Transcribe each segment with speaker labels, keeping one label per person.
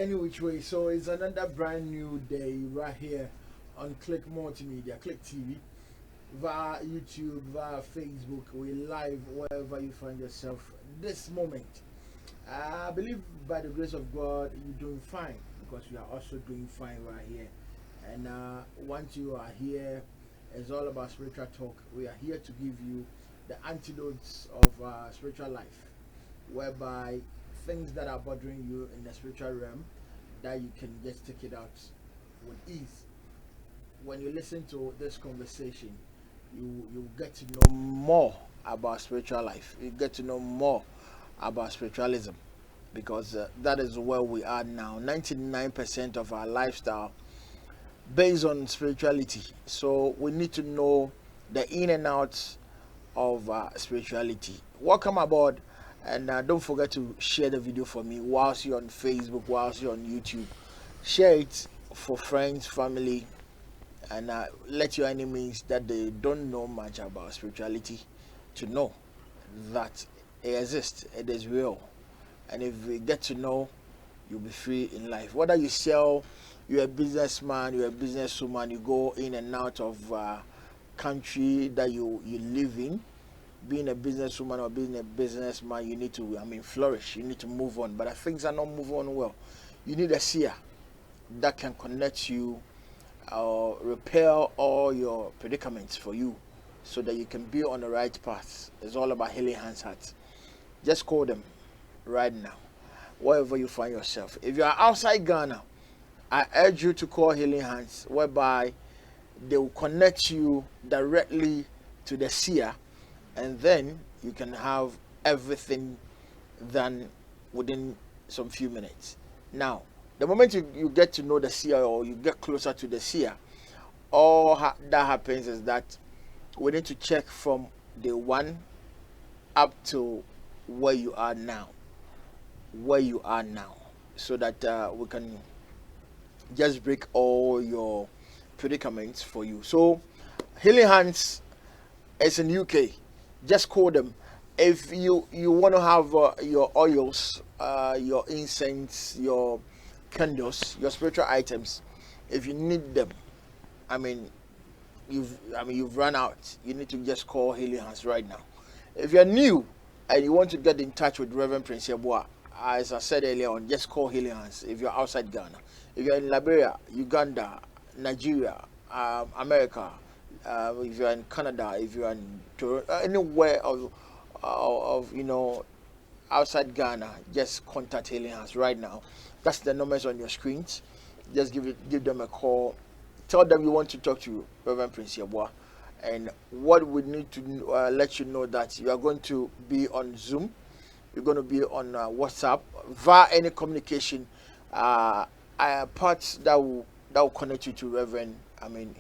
Speaker 1: any which way. So it's another brand new day right here on Click Multimedia, Click TV, via YouTube, via Facebook. We live wherever you find yourself this moment. I believe by the grace of God you're doing fine because we are also doing fine right here. And once you are here, it's all about spiritual talk. We are here to give you the antidotes of spiritual life, whereby things that are bothering you in the spiritual realm, that you can just take it out with ease. When you listen to this conversation, you get to know more about spiritual life. You get to know more about spiritualism because that is where we are now. 99% of our lifestyle based on spirituality. So we need to know the in and outs of spirituality. Welcome aboard, and don't forget to share the video for me whilst you're on Facebook, whilst you're on YouTube. Share it for friends, family, and let your enemies that they don't know much about spirituality to know that it exists, it is real, and if we get to know, you'll be free in life. Whether you sell, you're a businessman, you're a businesswoman, you go in and out of country that you live in. Being a businesswoman or being a businessman, you need to, flourish. You need to move on. But if things are not moving on well, you need a seer that can connect you or repair all your predicaments for you so that you can be on the right path. It's all about healing hands, hearts. Just call them right now, wherever you find yourself. If you are outside Ghana, I urge you to call Healing Hands, whereby they will connect you directly to the seer, and then you can have everything done within some few minutes. Now, the moment you get to know the seer or you get closer to the seer, all that happens is that we need to check from day one up to where you are now, so that we can just break all your predicaments for you. So, Healing Hands is in UK. Just call them. If you want to have your oils, your incense, your candles, your spiritual items, if you need them, you've run out. You need to just call Healing Hands right now. If you're new and you want to get in touch with Reverend Prince Yeboah, as I said earlier on, just call Healing Hands if you're outside Ghana. If you're in Liberia, Uganda, Nigeria, America, if you're in Canada, if you're in anywhere of outside Ghana, just contact Healing Hands right now. That's the numbers on your screens. Just give them a call. Tell them you want to talk to Reverend Prince Yeboah. And what we need to let you know that you are going to be on Zoom. You're going to be on WhatsApp via any communication parts that will connect you to Reverend.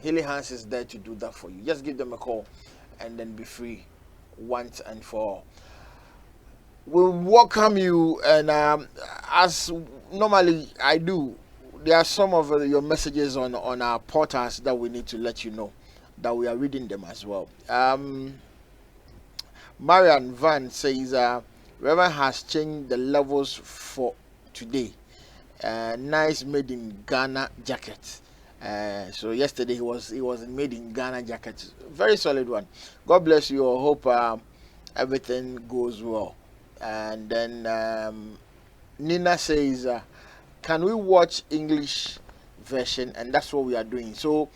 Speaker 1: Healing Hands is there to do that for you. Just give them a call and then be free once and for all. We welcome you, and as normally I do, there are some of your messages on our portals that we need to let you know that we are reading them as well. Marian Van says Reverend has changed the levels for today. Nice made in Ghana jacket. So yesterday he was made in Ghana jacket. Very solid one. God bless you. I hope everything goes well. And then Nina says, can we watch English version? And that's what we are doing. So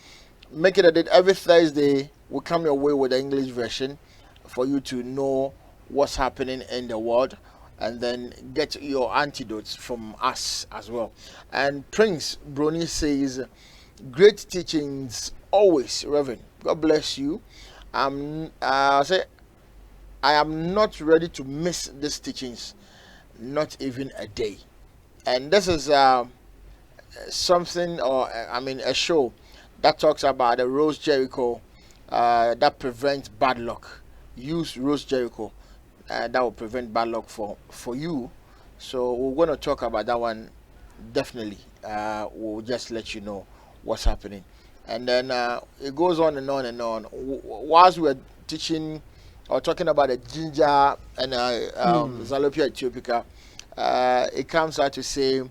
Speaker 1: make it a date. Every Thursday we come your way with the English version for you to know what's happening in the world, and then get your antidotes from us as well. And Prince Brony says, great teachings always, Reverend. God bless you. I am not ready to miss these teachings, not even a day. And this is something, or a show that talks about the Rose JERICHO that prevents bad luck. Use Rose JERICHO that will prevent bad luck for you. So we're going to talk about that one definitely. We'll just let you know what's happening, and then it goes on and on and on. Whilst we're teaching or talking about the ginger and Zalopia ethiopica, it comes out to say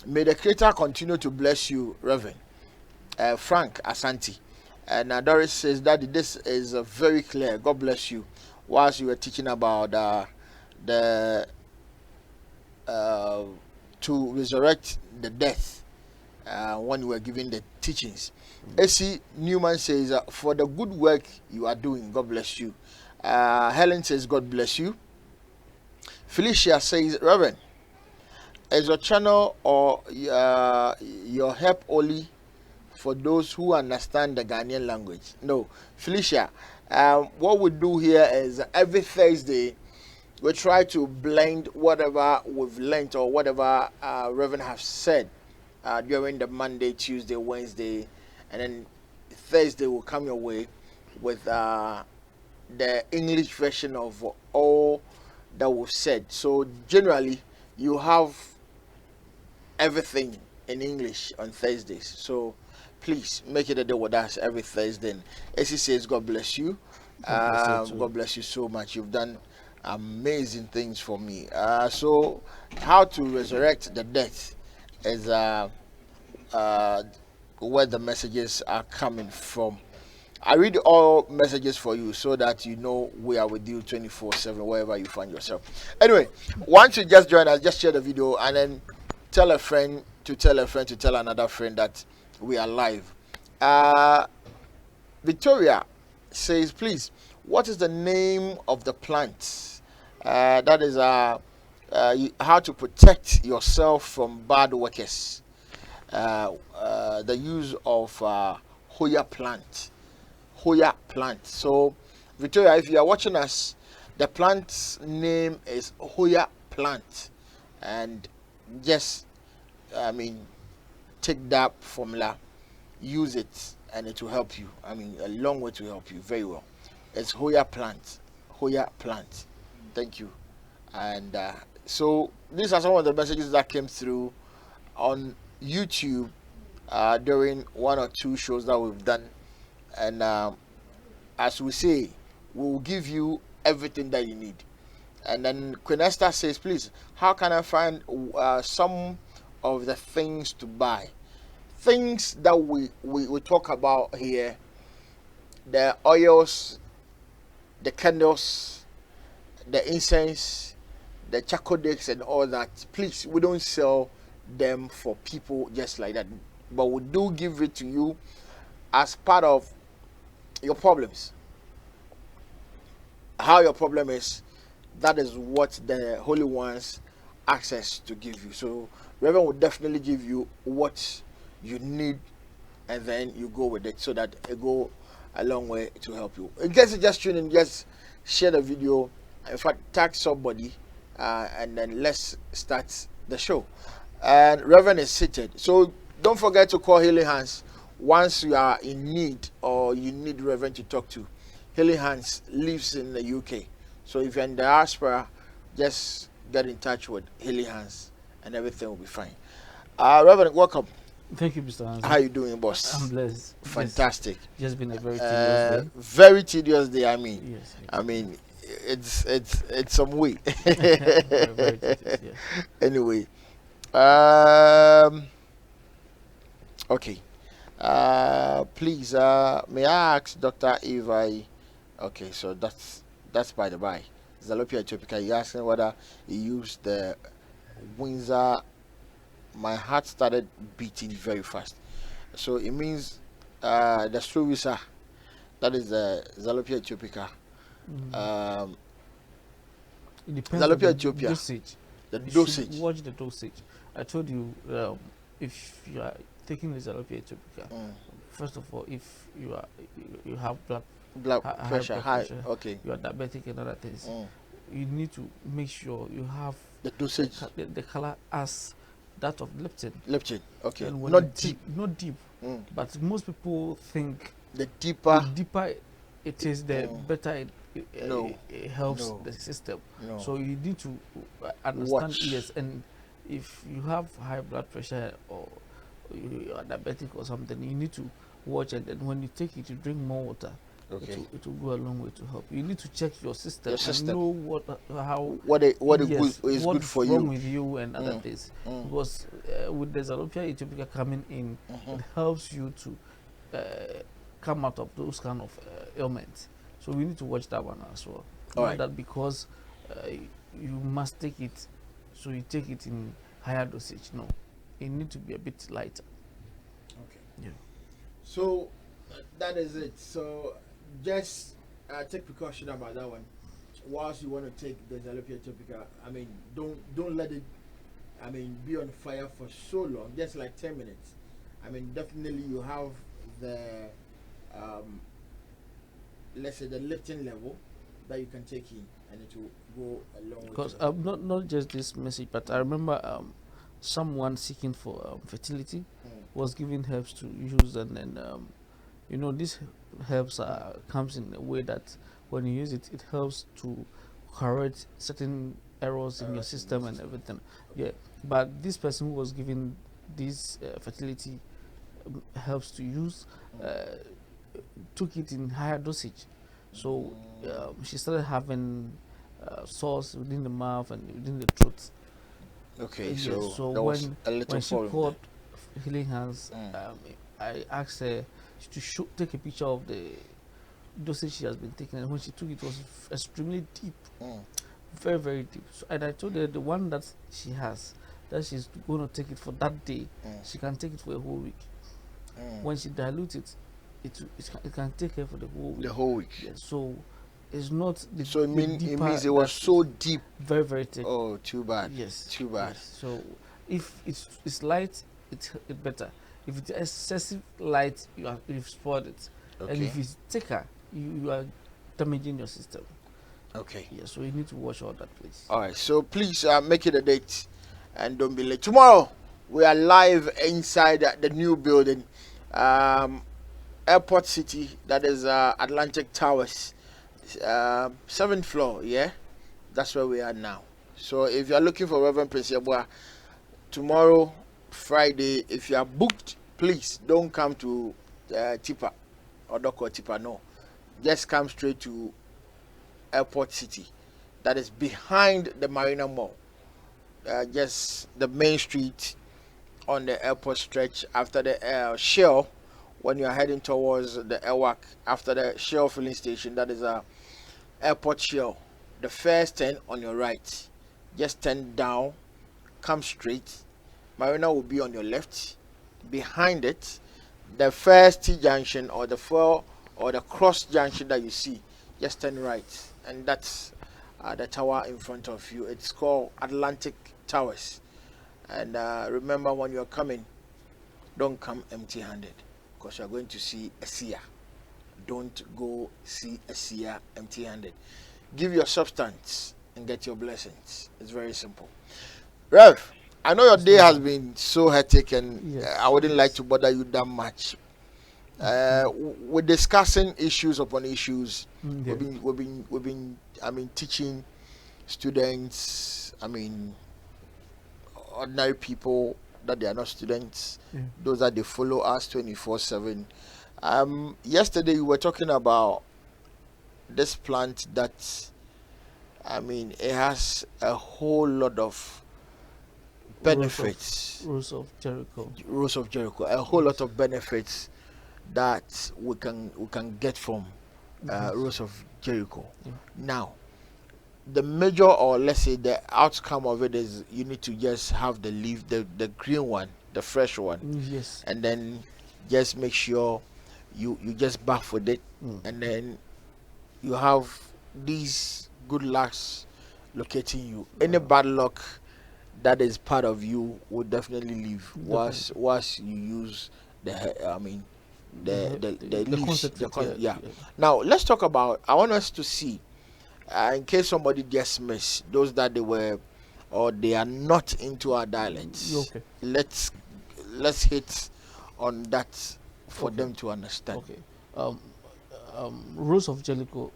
Speaker 1: May the Creator continue to bless you, Reverend Frank Asante. And Doris says that this is very clear. God bless you. Whilst you were teaching about the uh, to resurrect the death, when you were giving the teachings. AC Newman says, for the good work you are doing, God bless you. Helen says, God bless you. Felicia says, Reverend, is your channel or your help only for those who understand the Ghanaian language? No, Felicia. What we do here is every Thursday we try to blend whatever we've learned or whatever Reverend have said during the Monday, Tuesday, Wednesday, and then Thursday will come your way with the English version of all that we've said. So generally, you have everything in English on Thursdays. So please make it a day with us every Thursday. As he says, God bless you. God bless you so much. You've done amazing things for me. So how to resurrect the death is where the messages are coming from. I read all messages for you so that you know we are with you 24/7 wherever you find yourself. Anyway, once you just join us, just share the video and then tell a friend to tell a friend to tell another friend that we are live. Victoria says, please, what is the name of the plant? That is how to protect yourself from bad workers. The use of Hoya plant. Hoya plant. So, Victoria, if you are watching us, the plant's name is Hoya plant, and just, take that formula, use it, and it will help you. A long way to help you very well. It's Hoya plant. Hoya plant. Thank you. And so these are some of the messages that came through on YouTube during one or two shows that we've done. And as we say, we will give you everything that you need. And then Queen Esther says, please, how can I find some of the things to buy? Things that we talk about here, the oils, the candles, the incense, the chakodex and all that. Please, we don't sell them for people just like that, but we do give it to you as part of your problems. How your problem is, that is what the Holy Ones access to give you. So Reverend will definitely give you what you need, and then you go with it, so that it go a long way to help you. In case you just tune in, just share the video. In fact, tag somebody, and then let's start the show. And Reverend is seated, so don't forget to call Healing Hands once you are in need or you need Reverend to talk to. Healing Hands lives in the UK, so if you're in the diaspora, just get in touch with Healing Hands and everything will be fine. Reverend, welcome.
Speaker 2: Thank you, Mr. Hansen.
Speaker 1: How you doing, boss?
Speaker 2: I'm blessed.
Speaker 1: Fantastic.
Speaker 2: Just been a very tedious day.
Speaker 1: Very tedious day.
Speaker 2: Yes.
Speaker 1: It's some way.
Speaker 2: Very tedious, yeah.
Speaker 1: Anyway, okay. Please, may I ask Dr. Eva? Okay, so that's by the by. Zalopia Ethiopica. You asking whether he used the Windsor. My heart started beating very fast. So it means the Strovisa, that is the Zalopia Ethiopica.
Speaker 2: It depends
Speaker 1: Zalopia
Speaker 2: on the
Speaker 1: Ethiopia.
Speaker 2: dosage.
Speaker 1: The
Speaker 2: You should
Speaker 1: dosage.
Speaker 2: watch the dosage. I told you, if you are taking the Zalopia Ethiopica, first of all, if you have
Speaker 1: Blood
Speaker 2: high
Speaker 1: pressure,
Speaker 2: blood
Speaker 1: high.
Speaker 2: pressure,
Speaker 1: Okay.
Speaker 2: you are diabetic and other things, you need to make sure you have
Speaker 1: The dosage.
Speaker 2: the color as that of leptin.
Speaker 1: Leptin. Okay.
Speaker 2: And when
Speaker 1: Not deep.
Speaker 2: Not deep. But most people think
Speaker 1: The deeper.
Speaker 2: the deeper it is, the better
Speaker 1: No.
Speaker 2: it helps
Speaker 1: No.
Speaker 2: the system.
Speaker 1: No.
Speaker 2: So you need to understand.
Speaker 1: Watch.
Speaker 2: Yes, and if you have high blood pressure or you are diabetic or something, you need to watch it. And when you take it, you drink more water.
Speaker 3: Okay.
Speaker 2: It will go a long way to help. You need to check your system,
Speaker 3: Your system.
Speaker 2: and know what how
Speaker 3: What
Speaker 2: yes,
Speaker 3: is
Speaker 2: what
Speaker 3: good
Speaker 2: is
Speaker 3: for
Speaker 2: wrong
Speaker 3: you.
Speaker 2: with you and other things. Because with the Xylopia atypica coming in, it helps you to come out of those kind of ailments. So we need to watch that one as well.
Speaker 3: All
Speaker 2: Not
Speaker 3: right.
Speaker 2: that because you must take it, so you take it in higher dosage. No, it need to be a bit lighter.
Speaker 1: Okay.
Speaker 2: Yeah.
Speaker 1: So that is it. So just take precaution about that one. Whilst you want to take the Xylopia topica, I mean, don't let it, I mean, be on fire for so long. Just like 10 minutes. I mean, definitely you have the, um, let's say the lifting level that you can take in, and it will go a long way.
Speaker 2: Because
Speaker 1: To
Speaker 2: not just this message, but I remember someone seeking for fertility was given herbs to use, and then you know, these herbs comes in a way that when you use it, it helps to correct certain errors in your system and everything. Yeah, but this person who was given this fertility helps to use took it in higher dosage, so she started having sores within the mouth and within the throat.
Speaker 3: Okay,
Speaker 2: Yes,
Speaker 3: so
Speaker 2: so
Speaker 3: there was a little
Speaker 2: when she
Speaker 3: problem
Speaker 2: called Healing Hands,
Speaker 3: there.
Speaker 2: I asked her to take a picture of the dosage she has been taking, and when she took it, it was extremely deep, very very deep. So, and I told her the one that she has, that she's going to take it for that day, she can take it for a whole week. When she dilutes it, it can take her for the whole week.
Speaker 3: The whole week.
Speaker 2: Yes, so it's not the,
Speaker 3: So it
Speaker 2: the
Speaker 3: means
Speaker 2: deeper
Speaker 3: it was
Speaker 2: that
Speaker 3: so deep.
Speaker 2: very very thick.
Speaker 3: Oh, too bad.
Speaker 2: Yes,
Speaker 3: Too bad.
Speaker 2: yes. So if it's light, it's better. If it's excessive light, you've spoiled it. And
Speaker 3: Okay.
Speaker 2: if it's thicker, you are damaging your system.
Speaker 3: Okay.
Speaker 2: Yeah, so you need to watch all that, please.
Speaker 3: All right. So please make it a date, and don't be late. Tomorrow we are live inside the new building, Airport City. That is Atlantic Towers, 7th floor. Yeah, that's where we are now. So if you are looking for Reverend Prince Yeboah tomorrow, Friday, if you are booked, please don't come to Tipa or Doko Tipa. No, just come straight to Airport City. That is behind the Marina Mall. Just the main street on the airport stretch after the Shell. When you are heading towards the Airwalk, after the Shell filling station, that is a Airport Shell. The first turn on your right, just turn down, come straight. Marina will be on your left. Behind it, the first T junction or the cross junction that you see, just turn right, and that's the tower in front of you. It's called Atlantic Towers. And remember, when you're coming, don't come empty-handed, because you're going to see a seer. Don't go see a seer empty-handed. Give your substance and get your blessings. It's very simple. Rev, I know your day has been so hectic, and
Speaker 2: Yes,
Speaker 3: I wouldn't like to bother you that much. We're discussing issues upon issues.
Speaker 2: Yeah.
Speaker 3: We've been teaching students, ordinary people that they are not students,
Speaker 2: Yeah.
Speaker 3: those that they follow us 24/7. Yesterday we were talking about this plant that, it has a whole lot of benefits.
Speaker 2: Rose of Jericho.
Speaker 3: Rose of Jericho, a whole lot of benefits that we can get from Rose of Jericho.
Speaker 2: Yeah.
Speaker 3: Now, the major, or let's say the outcome of it, is you need to just have the leaf, the green one, the fresh one,
Speaker 2: Yes.
Speaker 3: and then just make sure you just bath with it, and then you have these good lucks locating you. Any bad luck that is part of you will definitely leave once you use the leaves.
Speaker 2: concentrate,
Speaker 3: Yeah. Now let's talk about. I want us to see, in case somebody just missed, those that they were or they are not into our dialects.
Speaker 2: Okay.
Speaker 3: Let's hit on that for them to understand.
Speaker 2: Okay. Rose of Jericho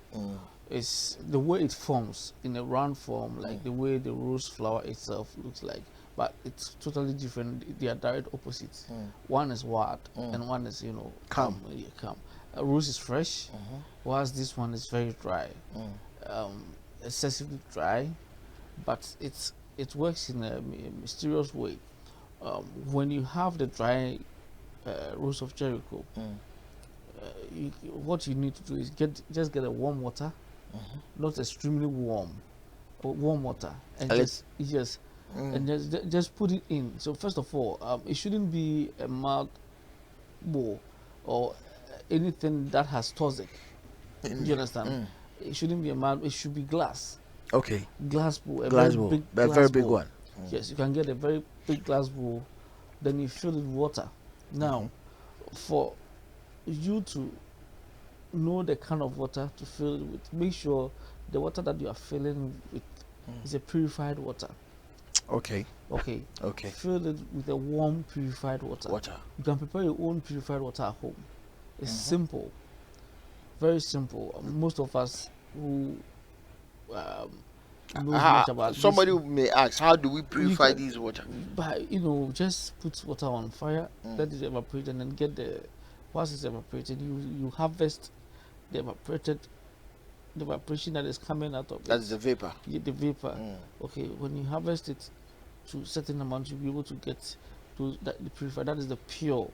Speaker 2: is the way it forms in a round form, like the way the rose flower itself looks like, but it's totally different. They are direct opposites. One is wild and one is,
Speaker 3: Calm.
Speaker 2: calm. rose is fresh,
Speaker 3: Mhm.
Speaker 2: whilst this one is very dry,
Speaker 3: Mm.
Speaker 2: um, excessively dry, but it works in a mysterious way. When you have the dry rose of Jericho,
Speaker 3: Mm.
Speaker 2: what you need to do is just get a warm water,
Speaker 3: Mhm.
Speaker 2: not extremely warm, but warm water, and
Speaker 3: Let-
Speaker 2: just and
Speaker 3: Mm.
Speaker 2: just put it in. So first of all, it shouldn't be a mud bowl or anything that has toxic. Do you understand?
Speaker 3: Mm.
Speaker 2: It shouldn't be a mud. It should be glass.
Speaker 3: Okay.
Speaker 2: Glass bowl, a
Speaker 3: Glass
Speaker 2: very
Speaker 3: bowl,
Speaker 2: big
Speaker 3: a
Speaker 2: glass
Speaker 3: very big
Speaker 2: bowl.
Speaker 3: one. Mm.
Speaker 2: Yes, you can get a very big glass bowl. Then you fill it with water. Now, for you to know the kind of water to fill it with, make sure the water that you are filling with is a purified water.
Speaker 3: Okay.
Speaker 2: Okay.
Speaker 3: Okay.
Speaker 2: Fill it with a warm purified water.
Speaker 3: Water.
Speaker 2: You can prepare your own purified water at home. It's simple, very simple. Most of us who knows much about
Speaker 3: Somebody
Speaker 2: this,
Speaker 3: may ask, how do we purify
Speaker 2: can-
Speaker 3: this water?
Speaker 2: by just put water on fire, let it evaporate, and then get the once it's evaporated, you harvest the evaporation that is coming out of it.
Speaker 3: That's the vapor.
Speaker 2: The vapor.
Speaker 3: Mm.
Speaker 2: Okay, when you harvest it to a certain amount, you'll be able to get to the purified. That is the pure.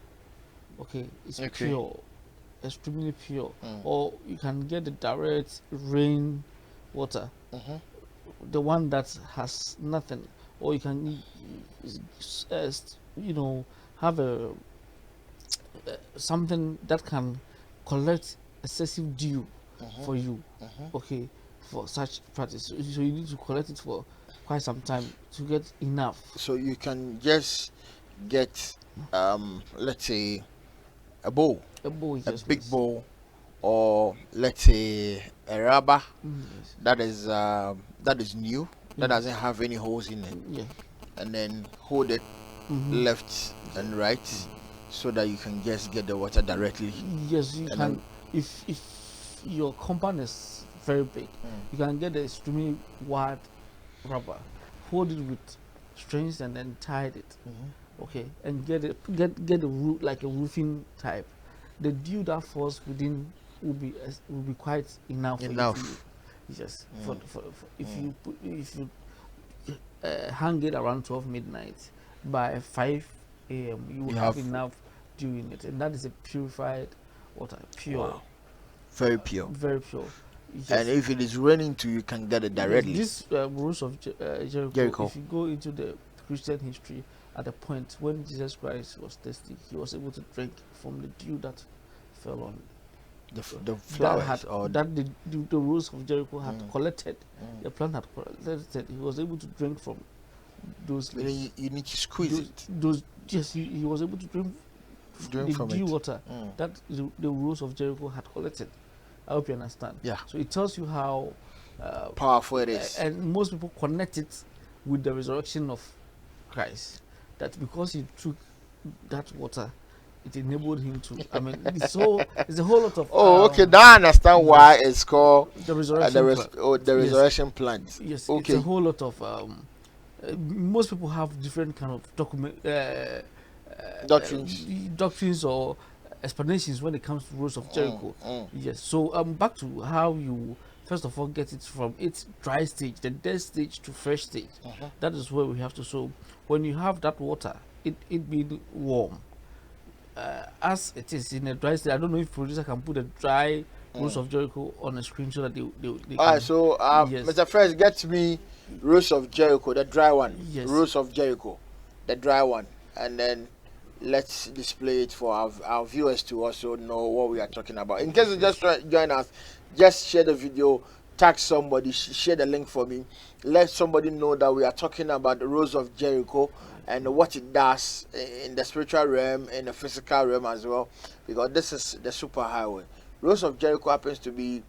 Speaker 2: Okay, it's
Speaker 3: Okay.
Speaker 2: pure, extremely pure.
Speaker 3: Mm.
Speaker 2: Or you can get the direct rain water,
Speaker 3: Mhm.
Speaker 2: the one that has nothing. Or you can, uh, have a something that can collect excessive dew for you. Okay, for such practice. So you need to collect it for quite some time to get enough.
Speaker 3: So you can just get, let's say, a bowl,
Speaker 2: A bowl,
Speaker 3: a
Speaker 2: yes,
Speaker 3: big
Speaker 2: please.
Speaker 3: bowl, or let's say a rubber
Speaker 2: Yes.
Speaker 3: that is new, that doesn't have any holes in it,
Speaker 2: Yeah.
Speaker 3: and then hold it
Speaker 2: Mhm.
Speaker 3: left and right, so that you can just get the water directly.
Speaker 2: Yes, you
Speaker 3: And
Speaker 2: can. If your compound is very big, you can get the extremely wide rubber, hold it with strings, and then tie it. Okay, and get a roof like a roofing type. The dew that falls within will be quite enough. For
Speaker 3: Enough.
Speaker 2: you to, yes. For if you hang it around 12 midnight, by 5 a.m. you will
Speaker 3: You
Speaker 2: have
Speaker 3: have-
Speaker 2: enough dew in it, and that is a purified water, pure.
Speaker 3: Wow. Very pure.
Speaker 2: Very pure. Yes.
Speaker 3: And if it is raining too, you can get it directly.
Speaker 2: Yes, this rules of Jericho, if you go into the Christian history, at the point when Jesus Christ was thirsty, he was able to drink from the dew that fell on
Speaker 3: The flowers
Speaker 2: that the rules of Jericho had collected. The plant had collected. He was able to drink from those
Speaker 3: you
Speaker 2: leaves.
Speaker 3: need to squeeze it.
Speaker 2: Those yes, he was able to drink
Speaker 3: Drink
Speaker 2: the
Speaker 3: from
Speaker 2: dew
Speaker 3: it.
Speaker 2: water that the rules of Jericho had collected. I hope you understand.
Speaker 3: Yeah.
Speaker 2: So it tells you how
Speaker 3: Powerful it is.
Speaker 2: and most people connect it with the resurrection of Christ. That because he took that water, it enabled him to. I mean, it's a whole lot of.
Speaker 3: Okay, now I understand why it's called
Speaker 2: the resurrection.
Speaker 3: the
Speaker 2: Yes.
Speaker 3: resurrection plant.
Speaker 2: Yes, it's
Speaker 3: Okay.
Speaker 2: a whole lot of. Most people have different kind of doctrines or explanations when it comes to rules of Jericho. Yes. So back to how you first of all get it from its dry stage, the dead stage to fresh stage. That is where we have to. So when you have that water, it being warm, as it is in a dry state. I don't know if producer can put a dry rules of Jericho on a screen so that they
Speaker 3: All right, so
Speaker 2: yes.
Speaker 3: Mr. Fresh, get me Rose of Jericho, the dry one.
Speaker 2: Yes.
Speaker 3: Rose of Jericho, the dry one, and then let's display it for our viewers to also know what we are talking about. In case you just join us, just share the video, tag somebody, share the link for me. Let somebody know that we are talking about the Rose of Jericho and what it does in the spiritual realm, in the physical realm as well, because this is the super highway. Rose of Jericho happens to be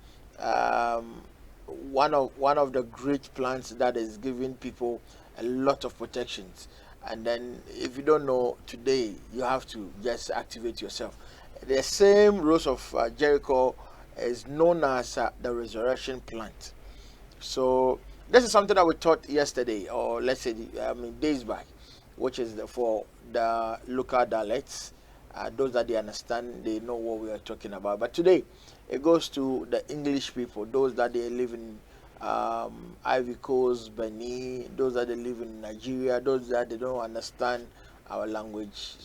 Speaker 3: one of the great plants that is giving people a lot of protections. And then if you don't know today, you have to just activate yourself. The same Rose of Jericho is known as the resurrection plant. So this is something that we taught yesterday, or let's say days back, which is for the local dialects. those that they understand, they know what we are talking about. But today, it goes to the English people, those that they live in Ivory Coast, Benin, those that they live in Nigeria, those that they don't understand our language.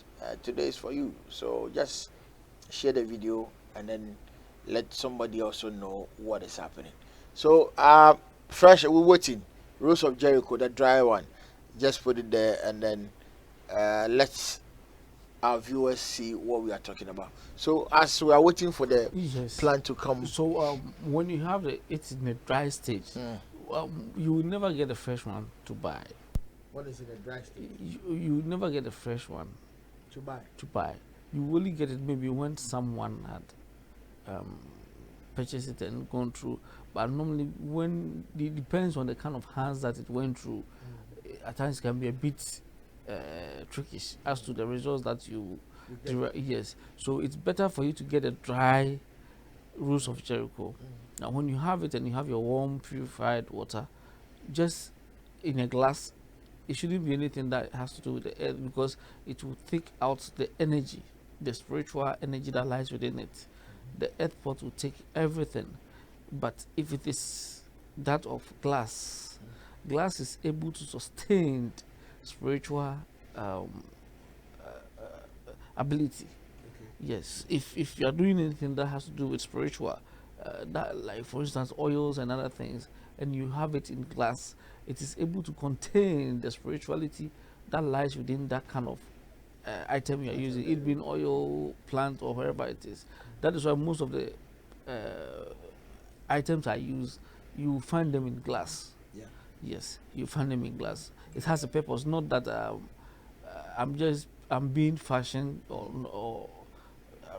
Speaker 3: Today is for you. So just share the video and then let somebody also know what is happening. So fresh, we're waiting. Rules of Jericho, the dry one. Just put it there and then let's our viewers see what we are talking about. So as we are waiting for the
Speaker 2: Yes.
Speaker 3: plant to come,
Speaker 2: So when you have it in a dry stage, you will never get a fresh one to buy.
Speaker 1: What is in a dry state
Speaker 2: You will never get a fresh one
Speaker 1: to buy?
Speaker 2: to buy. You only get it maybe when someone had purchased it and gone through. But normally, when it depends on the kind of hands that it went through, at times it can be a bit trickish as to the results that you yes. So it's better for you to get a dry rules of Jericho. Now, when you have it and you have your warm, purified water, just in a glass, it shouldn't be anything that has to do with the earth, because it will take out the energy, the spiritual energy that lies within it. The earth pot will take everything. But if it is that of glass, glass is able to sustain spiritual ability. Yes, if you are doing anything that has to do with spiritual, that, like for instance oils and other things, and you have it in glass, it is able to contain the spirituality that lies within that kind of item you are using, it being oil, plant, or wherever it is. That is why most of the items I use, you find them in glass.
Speaker 1: Yeah.
Speaker 2: Yes, you find them in glass. It has a purpose, not that I'm being fashion or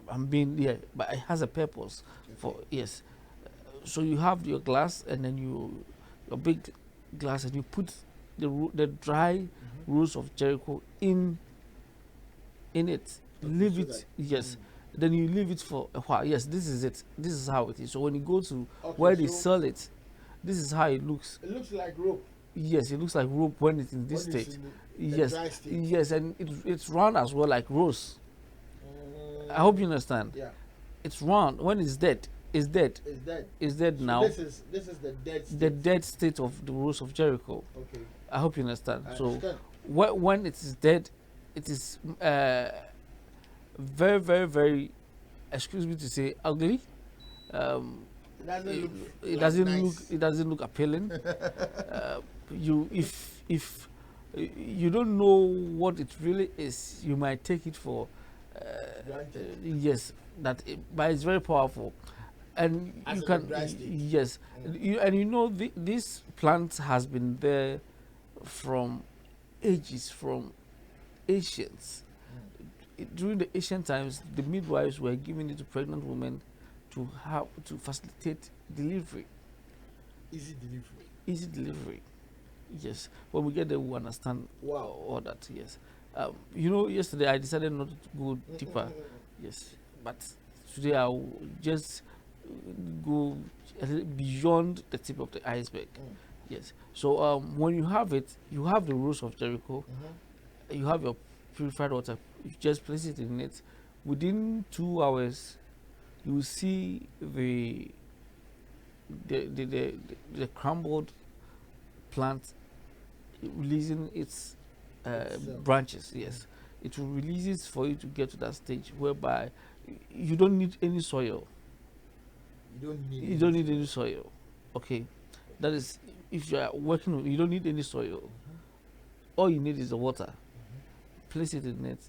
Speaker 2: I'm being, yeah, but it has a purpose. For yes. So you have your glass, and then your big glass, and you put the dry rules of Jericho in it. Leave it. Yes. Then you leave it for a while. Yes, this is it. This is how it is. So when you go to where they sell it, this is how it looks.
Speaker 1: It looks like rope.
Speaker 2: Yes, it looks like rope when it's in this
Speaker 1: When it's
Speaker 2: state.
Speaker 1: in the
Speaker 2: Yes,
Speaker 1: dry state.
Speaker 2: yes, and it's round as well, like rose. I hope you understand.
Speaker 1: Yeah,
Speaker 2: It's round. When it's dead, it's dead.
Speaker 1: it's dead.
Speaker 2: It's dead
Speaker 1: So
Speaker 2: now.
Speaker 1: this is the dead state.
Speaker 2: The dead state of the rules of Jericho.
Speaker 1: Okay.
Speaker 2: I hope you understand.
Speaker 1: I
Speaker 2: So
Speaker 1: understand.
Speaker 2: when it is dead, it is very, very, very, excuse me to say, ugly.
Speaker 1: It doesn't look
Speaker 2: It doesn't look appealing. If you don't know what it really is, you might take it for
Speaker 1: granted.
Speaker 2: yes, but it's very powerful, and
Speaker 1: As
Speaker 2: you
Speaker 1: in
Speaker 2: can
Speaker 1: a dry state.
Speaker 2: yes, this plant has been there from ages, from ancients. During the ancient times, the midwives were giving it to pregnant women to facilitate delivery,
Speaker 1: Easy delivery.
Speaker 2: easy delivery. Yes, when we get there, we understand
Speaker 1: Wow.
Speaker 2: all that. Yes, yesterday I decided not to go deeper. Yes, but today I'll just go a little beyond the tip of the iceberg. Yes. So when you have it, you have the rules of Jericho. You have your purified water. You just place it in it. Within 2 hours, you will see the crumbled plant releasing its branches. Yes, it will release it for you to get to that stage whereby you don't need any soil. You don't need any soil. Okay, that is, if you are working, you don't need any soil. All you need is the water. Place it in it.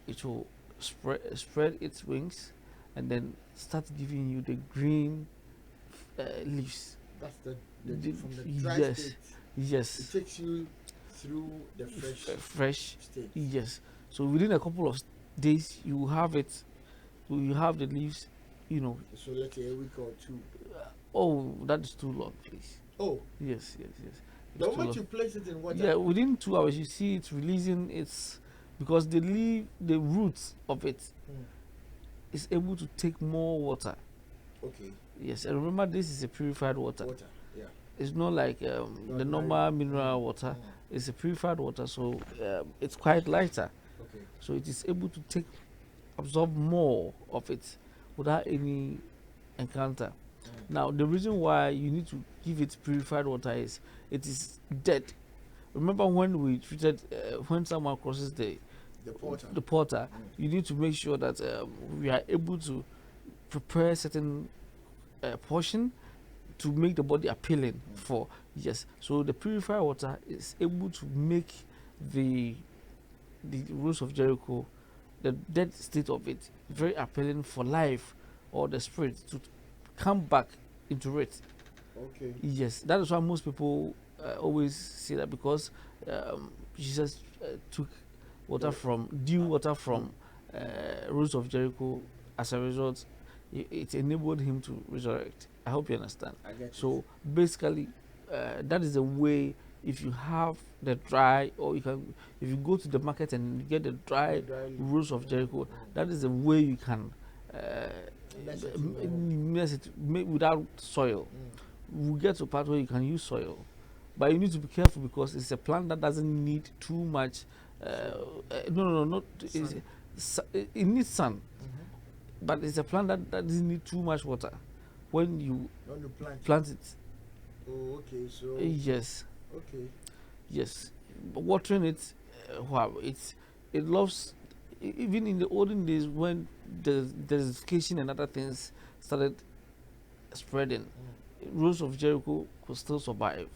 Speaker 2: It will spread its wings, and then start giving you the green leaves.
Speaker 1: That's the from the
Speaker 2: The-
Speaker 1: dry
Speaker 2: yes,
Speaker 1: state.
Speaker 2: yes.
Speaker 1: It takes you through the
Speaker 2: Fresh.
Speaker 1: state.
Speaker 2: Yes. So within a couple of days, you will have it. You have the leaves.
Speaker 1: So let's say a week or two.
Speaker 2: Oh, that is too long, please.
Speaker 1: Oh,
Speaker 2: Yes. It's
Speaker 1: the
Speaker 2: too
Speaker 1: moment
Speaker 2: long.
Speaker 1: you place it in water.
Speaker 2: Yeah, within 2 hours, you see it releasing its, because the roots of it is able to take more water.
Speaker 1: Okay.
Speaker 2: Yes, and remember, this is a purified water.
Speaker 1: Water. Yeah.
Speaker 2: It's not like the normal mineral water. It's a purified water, so it's quite lighter.
Speaker 1: Okay.
Speaker 2: So it is able to take absorb more of it without any encounter. Now, the reason why you need to give it purified water is it is dead. Remember when we treated when someone crosses
Speaker 1: The porter.
Speaker 2: the porter, you need to make sure that we are able to prepare certain portion to make the body appealing for. Yes, so the purified water is able to make the rules of Jericho, the dead state of it, very appealing for life or the spirit to come back into it.
Speaker 1: Okay.
Speaker 2: Yes, that is why most people always say that, because Jesus took water from dew water from rules of Jericho. As a result, it enabled him to resurrect. I hope you understand.
Speaker 1: I get
Speaker 2: So basically, that is the way. If you have the dry, or you can, if you go to the market and get the dry rules of Jericho, that is the way you can mess it without soil. We get to a part where you can use soil, but you need to be careful because it's a plant that doesn't need too much. Not it needs sun, but it's a plant that doesn't need too much water when you plant it.
Speaker 1: Oh, okay. So
Speaker 2: Yes.
Speaker 1: okay.
Speaker 2: Yes, but watering it, wow, it loves. Even in the olden days when the desertification and other things started spreading, rules of Jericho could still survive.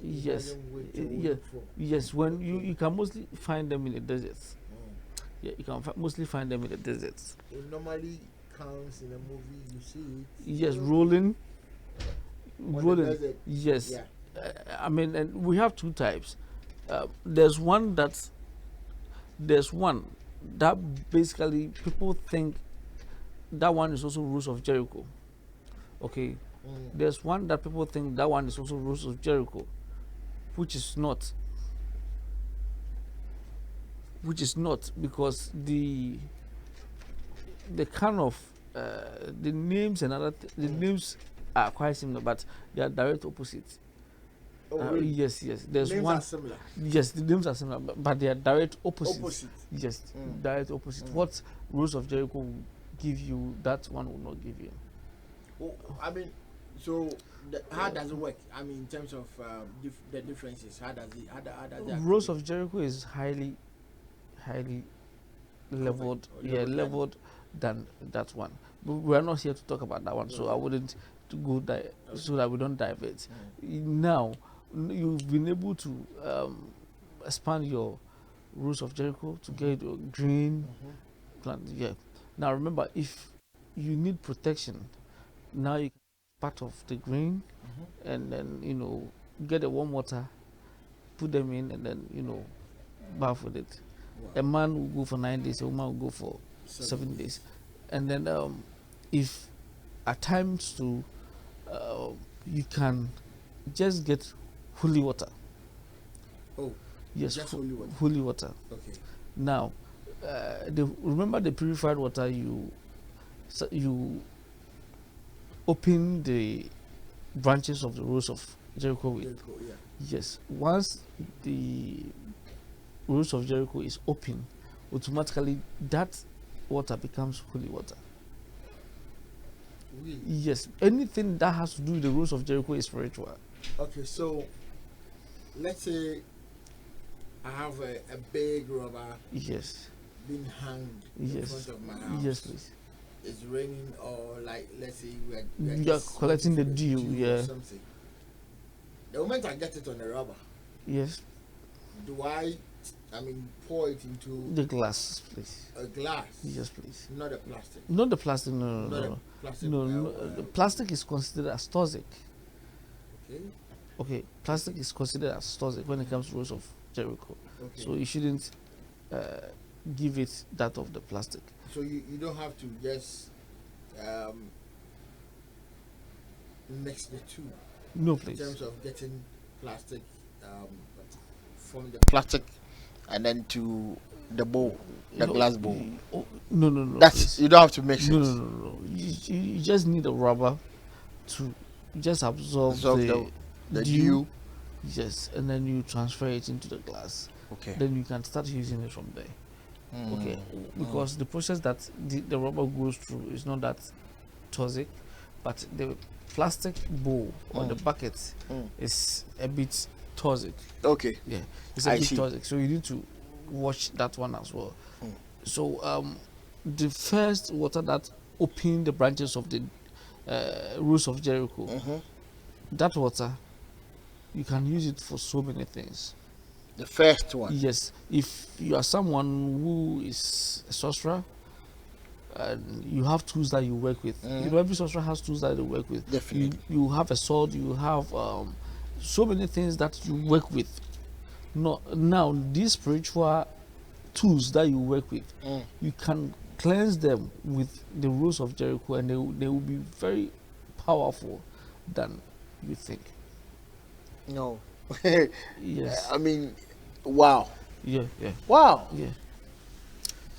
Speaker 2: Yes, yes. When you can mostly find them in the deserts. Yeah, you can mostly find them in the deserts.
Speaker 1: It normally comes in a movie. You see it.
Speaker 2: Yes, rolling.
Speaker 1: Desert.
Speaker 2: Yes.
Speaker 1: Yeah.
Speaker 2: I mean, and we have two types. There's one that basically people think that one is also rules of Jericho. Okay. There's one that people think that one is also rules of Jericho, which is not. Which is not, because the kind of the names and the names are quite similar, but they are direct opposites.
Speaker 1: Oh, really?
Speaker 2: Yes. There's
Speaker 1: names
Speaker 2: one.
Speaker 1: are similar.
Speaker 2: Yes, the names are similar, but they are direct opposites.
Speaker 1: Opposite.
Speaker 2: Yes, direct opposite. What rules of Jericho will give you, that one will not give you.
Speaker 1: Oh, I mean, so how does it work? I mean, in terms of the differences, how does it? How does it?
Speaker 2: Rules of Jericho is highly leveled, leveled than that one. But we are not here to talk about that one, so I wouldn't to go so that we don't dive it. Now, you've been able to expand your rules of Jericho to get your green plant. Yeah. Now remember, if you need protection, now you can part of the green, and then get the warm water, put them in, and then bath with it.
Speaker 1: Wow.
Speaker 2: A man will go for 9 days, a woman will go for 7 days. And then if at times too, you can just get holy water.
Speaker 1: Oh,
Speaker 2: yes,
Speaker 1: just holy water.
Speaker 2: Holy water.
Speaker 1: Okay.
Speaker 2: Now, remember the purified water, you open the branches of the rules of Jericho with.
Speaker 1: Yeah.
Speaker 2: Yes, once the rules of Jericho is open, automatically that water becomes holy water.
Speaker 1: Really?
Speaker 2: Yes, anything that has to do with the rules of Jericho is spiritual.
Speaker 1: Okay, so let's say I have a big rubber.
Speaker 2: Yes.
Speaker 1: Being hanged in front of my house.
Speaker 2: Yes, please.
Speaker 1: It's raining, or like let's say
Speaker 2: we are collecting the dew,
Speaker 1: or something. The moment I get it on the rubber,
Speaker 2: yes.
Speaker 1: Do I pour it into
Speaker 2: the glass, please?
Speaker 1: A glass?
Speaker 2: Yes, please.
Speaker 1: Not a plastic.
Speaker 2: Not the plastic. No.
Speaker 1: Plastic.
Speaker 2: The plastic is considered as toxic.
Speaker 1: Okay.
Speaker 2: Okay. Plastic is considered as toxic when it comes to rules of Jericho.
Speaker 1: Okay.
Speaker 2: So you shouldn't give it that of the plastic.
Speaker 1: So you don't have to just mix the two.
Speaker 2: No, please.
Speaker 1: In terms of getting plastic from the plastic and then to the bowl, the glass bowl.
Speaker 2: No.
Speaker 1: That's you don't have to mix it.
Speaker 2: No. You just need a rubber to just absorb the dew. Yes, and then you transfer it into the glass.
Speaker 1: Okay.
Speaker 2: Then you can start using it from there. Okay, because the process that the rubber goes through is not that toxic, but the plastic bowl or the bucket is a bit toxic.
Speaker 3: Okay.
Speaker 2: Yeah, it's a
Speaker 3: I
Speaker 2: bit
Speaker 3: see.
Speaker 2: toxic, so you need to watch that one as well. So the first water that opened the branches of the rules of Jericho, that water, you can use it for so many things.
Speaker 3: The first one.
Speaker 2: Yes, if you are someone who is a sorcerer and you have tools that you work with, you know, every sorcerer has tools that they work with.
Speaker 3: Definitely.
Speaker 2: You have a sword, you have so many things that you work with. No, now these spiritual tools that you work with, you can cleanse them with the rules of Jericho, and they will be very powerful than you think.
Speaker 3: No.
Speaker 2: Yes.
Speaker 3: I mean, wow.
Speaker 2: Yeah, yeah,
Speaker 3: Wow.
Speaker 2: yeah.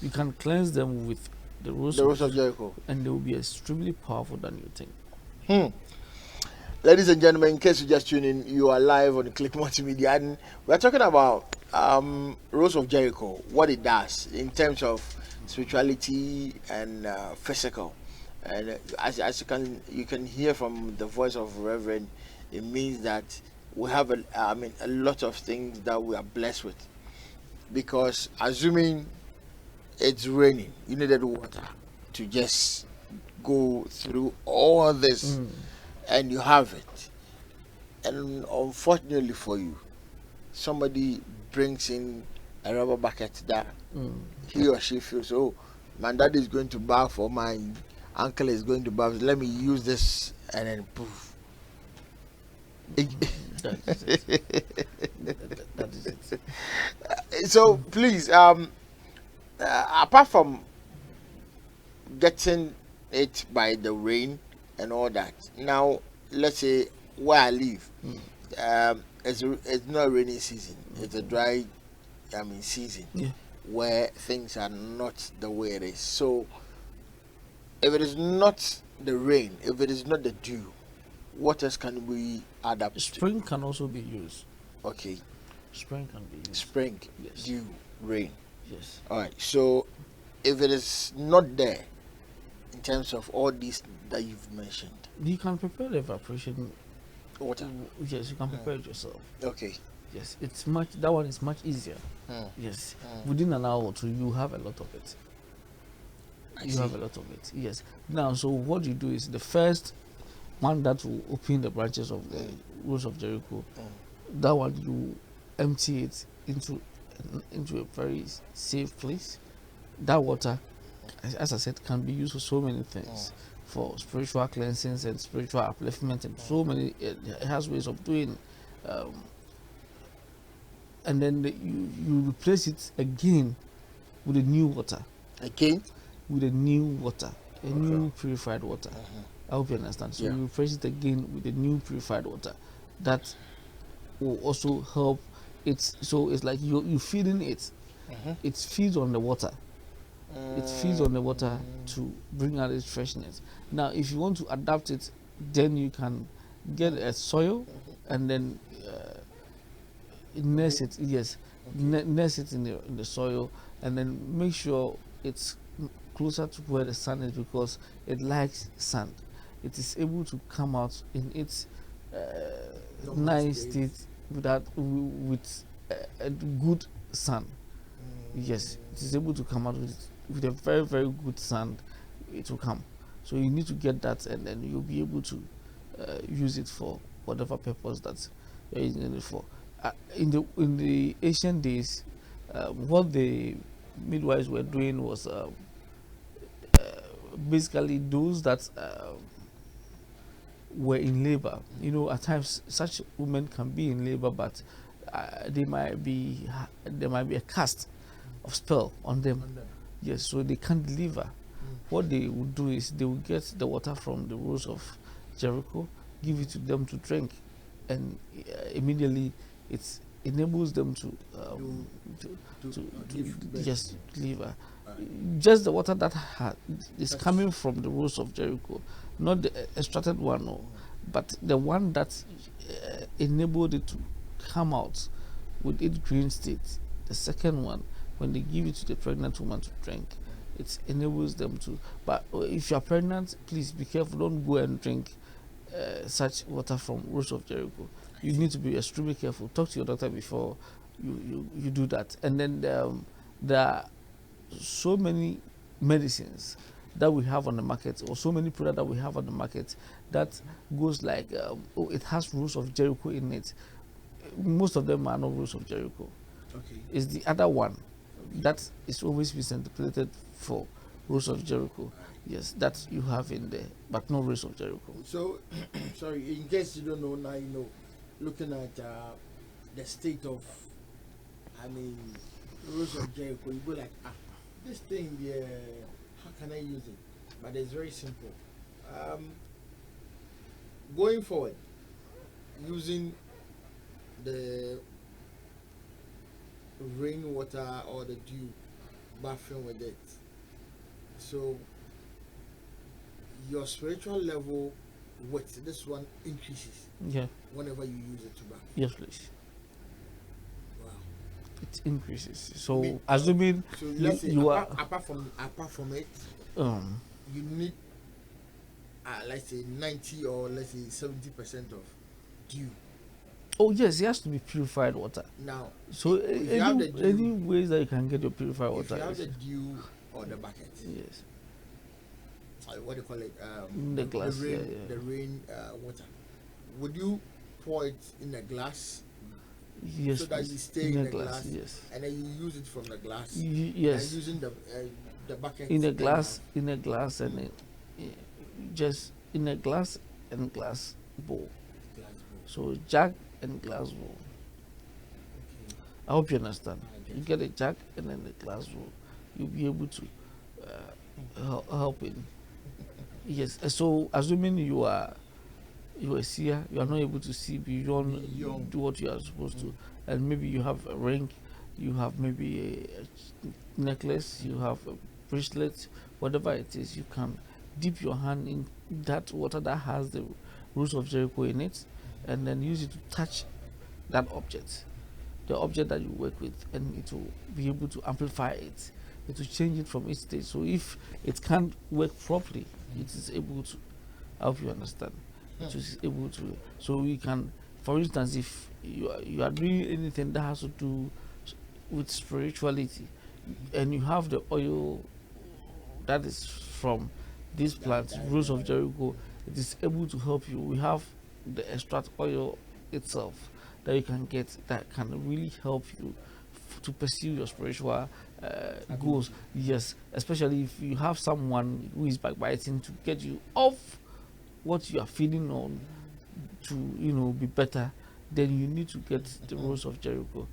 Speaker 2: You can cleanse them with the rules
Speaker 3: The rules of Jericho.
Speaker 2: and they will be extremely powerful than you think.
Speaker 3: Ladies and gentlemen, in case you just tune in, you are live on Click Multimedia, and we're talking about Rules of Jericho, what it does in terms of spirituality and physical. And as you can hear from the voice of Reverend, it means that we have a lot of things that we are blessed with, because assuming it's raining, you needed water to just go through all this, and you have it. And unfortunately for you, somebody brings in a rubber bucket that he or she feels, oh, my dad is going to bath, or my uncle is going to bath, let me use this, and then poof.
Speaker 2: That is it. That is it.
Speaker 3: So please, apart from getting it by the rain and all that, now let's say where I live, it's not a rainy season, it's a dry season, where things are not the way it is. So if it is not the rain, if it is not the dew, what else can we adapt
Speaker 2: Spring can also be used.
Speaker 3: to? Okay.
Speaker 2: Spring can be used.
Speaker 3: Spring,
Speaker 2: Yes.
Speaker 3: dew, rain.
Speaker 2: Yes.
Speaker 3: All right. So if it is not there, in terms of all these that you've mentioned,
Speaker 2: You can prepare the evaporation.
Speaker 3: water.
Speaker 2: Yes, you can prepare it yourself.
Speaker 3: Okay.
Speaker 2: Yes, that one is much easier. Yes. Within an hour or two, you have a lot of it. You have a lot of it. Yes. Now, so what you do is the first one that will open the branches of the rules of Jericho, that one you empty it into a very safe place. That water, as I said, can be used for so many things, for spiritual cleansings and spiritual upliftment, and so many. It has ways of doing. And then you replace it again with a new water.
Speaker 3: Again?
Speaker 2: With a new water, a new purified water. I hope you understand. So you refresh it again with a new purified water. That will also help it. So it's like you feeding it. It feeds on the water. It feeds on the water to bring out its freshness. Now, if you want to adapt it, then you can get a soil and then nurse it. Yes, nurse it in the soil, and then make sure it's closer to where the sun is, because it likes sand. It is able to come out in its nice state with a good sun. Yes, it is able to come out with a very, very good sand. It will come. So you need to get that, and then you'll be able to use it for whatever purpose that you're using it for. In the ancient days, what the midwives were doing was basically those that were in labor. You know, at times such women can be in labor, but there might be a cast of spell on them. Yes, so they can't deliver. What they would do is they will get the water from the rules of Jericho, give it to them to drink, and immediately it enables them to just deliver. Just the water that is coming from the rules of Jericho, not the extracted one, no, but the one that enabled it to come out with its green state. The second one when they give it to the pregnant woman to drink, it enables them to. But if you are pregnant, please be careful. Don't go and drink such water from Rose of Jericho. You need to be extremely careful. Talk to your doctor before you do that. And then there are so many medicines that we have on the market, or so many products that we have on the market that goes like, it has Rose of Jericho in it. Most of them are not Rose of Jericho.
Speaker 1: Okay.
Speaker 2: It's the other one that is always presented for Rose of Jericho. Yes, that you have in there, but no Rose of Jericho.
Speaker 1: So, sorry, in case you don't know, now you know. Looking at the state of, I mean, Rose of Jericho, you go like, this thing, yeah, how can I use it? But it's very simple. Going forward, using the rainwater or the dew, bathing with it. So your spiritual level with this one increases.
Speaker 2: Yeah.
Speaker 1: Whenever you use it to bath.
Speaker 2: Yes, please.
Speaker 1: Wow.
Speaker 2: It increases. So assuming
Speaker 1: so let's say
Speaker 2: you
Speaker 1: apart from it, you need let's say 90 or let's say 70% of dew.
Speaker 2: Oh yes, it has to be purified water.
Speaker 1: Now,
Speaker 2: so any ways that you can get your purified water.
Speaker 1: If you have the dew or the bucket.
Speaker 2: Yes.
Speaker 1: What do you call it?
Speaker 2: The glass.
Speaker 1: The rain water. Would you pour it in a glass?
Speaker 2: Yes.
Speaker 1: So that you stay in the glass.
Speaker 2: Yes.
Speaker 1: And then you use it from the glass.
Speaker 2: Yes.
Speaker 1: And using the bucket.
Speaker 2: In a glass, and just in a glass and glass bowl. So jug and glass bowl.
Speaker 1: Okay.
Speaker 2: I hope you understand. You get a jug and then the glass bowl. You'll be able to help in. Yes. So assuming you are a seer, you are not able to see beyond do what you are supposed to, and maybe you have a ring, you have maybe a necklace, you have a bracelet, whatever it is, you can dip your hand in that water that has the Rose of Jericho in it, and then use it to touch that object, the object that you work with, and it will be able to amplify it. It will change it from its state. So if it can't work properly, it is able to. I hope you understand. It is able to. So we can, for instance, if you are doing anything that has to do with spirituality, and you have the oil that is from this plant, Rose of Jericho, it is able to help you. We have the extract oil itself that you can get that can really help you to pursue your spiritual goals. Yes, especially if you have someone who is backbiting to get you off what you are feeding on to be better, then you need to get the Rose of Jericho.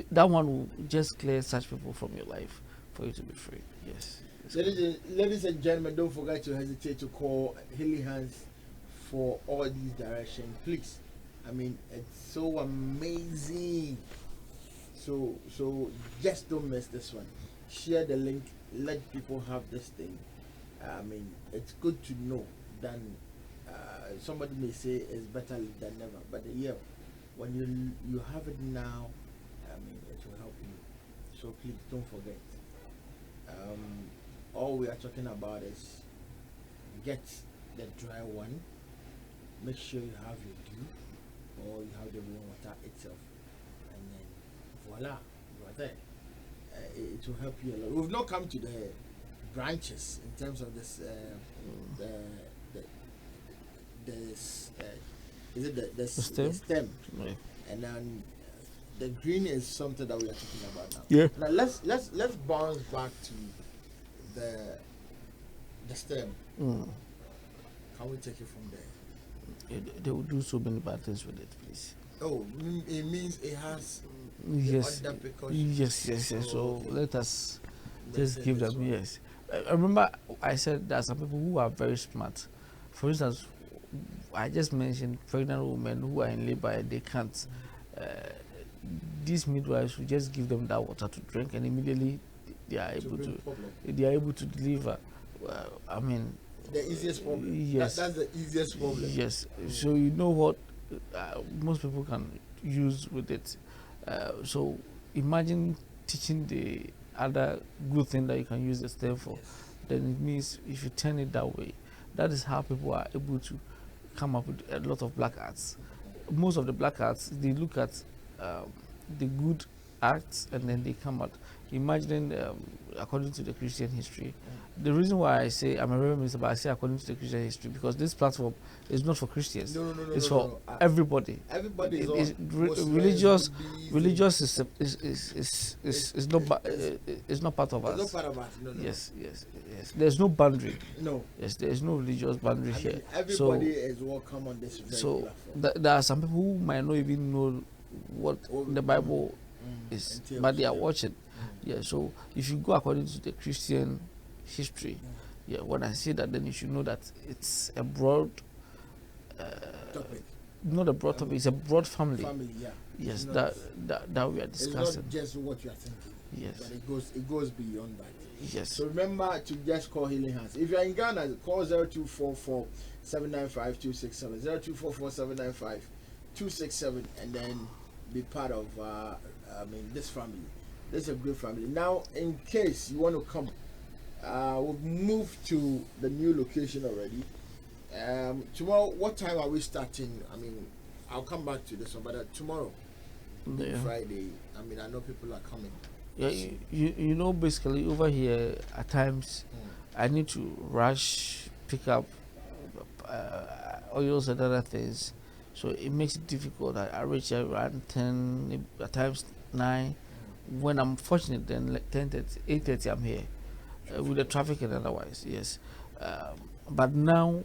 Speaker 2: That one will just clear such people from your life for you to be free. Yes.
Speaker 1: Ladies and gentlemen, don't forget to hesitate to call Healing Hands for all these directions, please. I mean, it's so amazing. So just don't miss this one. Share the link. Let people have this thing. I mean, it's good to know than somebody may say it's better than never. But yeah, when you have it now, I mean, it will help you. So please don't forget. All we are talking about is get the dry one. Make sure you have your dew or you have the rainwater itself, and then voila, you are there. It will help you a lot. We've not come to the branches in terms of this. Is it the stem? The stem.
Speaker 2: Right.
Speaker 1: And then the green is something that we are talking about now.
Speaker 2: Yeah.
Speaker 1: Now let's bounce back to the stem. Can we take it from there?
Speaker 2: They will do so many bad things with it, please.
Speaker 1: Oh, it means it has
Speaker 2: yes. Yes. So let us just give them. Yes. I remember I said there are some people who are very smart. For instance, I just mentioned pregnant women who are in labor and they can't. These midwives will just give them that water to drink, and immediately they are able to deliver. I mean,
Speaker 1: the easiest problem.
Speaker 2: Yes,
Speaker 1: that's the easiest problem.
Speaker 2: Yes. So you know what most people can use with it. So imagine teaching the other good thing that you can use the stem for, then it means if you turn it that way, that is how people are able to come up with a lot of black arts. Most of the black arts, they look at the good acts and then they come out. Imagine, according to the Christian history, the reason why I say I'm a Reverend Minister, but I say according to the Christian history, because this platform is not for Christians. It's for everybody.
Speaker 1: Everybody is
Speaker 2: It's
Speaker 1: Muslims,
Speaker 2: religious.
Speaker 1: Buddhists,
Speaker 2: Religious is not is not part of
Speaker 1: it's not
Speaker 2: us.
Speaker 1: part of us. No.
Speaker 2: Yes. There's no boundary.
Speaker 1: No.
Speaker 2: Yes, there is no religious boundary
Speaker 1: I
Speaker 2: here.
Speaker 1: mean, everybody is welcome on this very
Speaker 2: So
Speaker 1: platform.
Speaker 2: there are some people who might not even know what the Bible is,
Speaker 1: entails,
Speaker 2: but they are
Speaker 1: yeah.
Speaker 2: watching. Yeah. So if you go according to the Christian history, when I say that, then you should know that it's a broad,
Speaker 1: Topic.
Speaker 2: not a broad topic. It's a broad family.
Speaker 1: Family, yeah.
Speaker 2: Yes,
Speaker 1: It's not-
Speaker 2: that we are
Speaker 1: It's
Speaker 2: discussing.
Speaker 1: not just what you are thinking.
Speaker 2: Yes.
Speaker 1: But it goes beyond that.
Speaker 2: Yes.
Speaker 1: So remember to just call Healing Hands. If you're in Ghana, call 0244 795 267. 0244 795 267, and then be part of this family. This is a great family. Now, in case you want to come, we've moved to the new location already. Tomorrow, what time are we starting? I mean, I'll come back to this one, but tomorrow,
Speaker 2: Yeah.
Speaker 1: Friday, I mean, I know people are coming.
Speaker 2: Yeah, you know, basically over here at times I need to rush, pick up oils and other things, so it makes it difficult. I reach around 10, at times 9. When I'm fortunate, then like 10:30, 8:30 I'm here with the traffic and otherwise. Yes, but now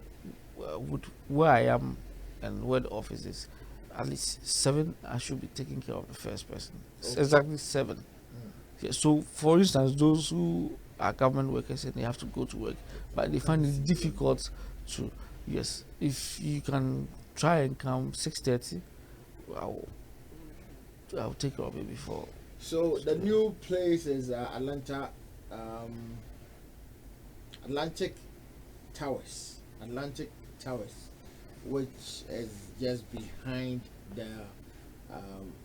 Speaker 2: with where I am and where the office is, at least 7 I should be taking care of the first person.
Speaker 1: Okay.
Speaker 2: Exactly 7. Yeah, so, for instance, those who are government workers and they have to go to work, but they find it difficult to, yes, if you can try and come 6:30, I'll take care of it before.
Speaker 1: So the new place is Atlantic Towers, which is just behind the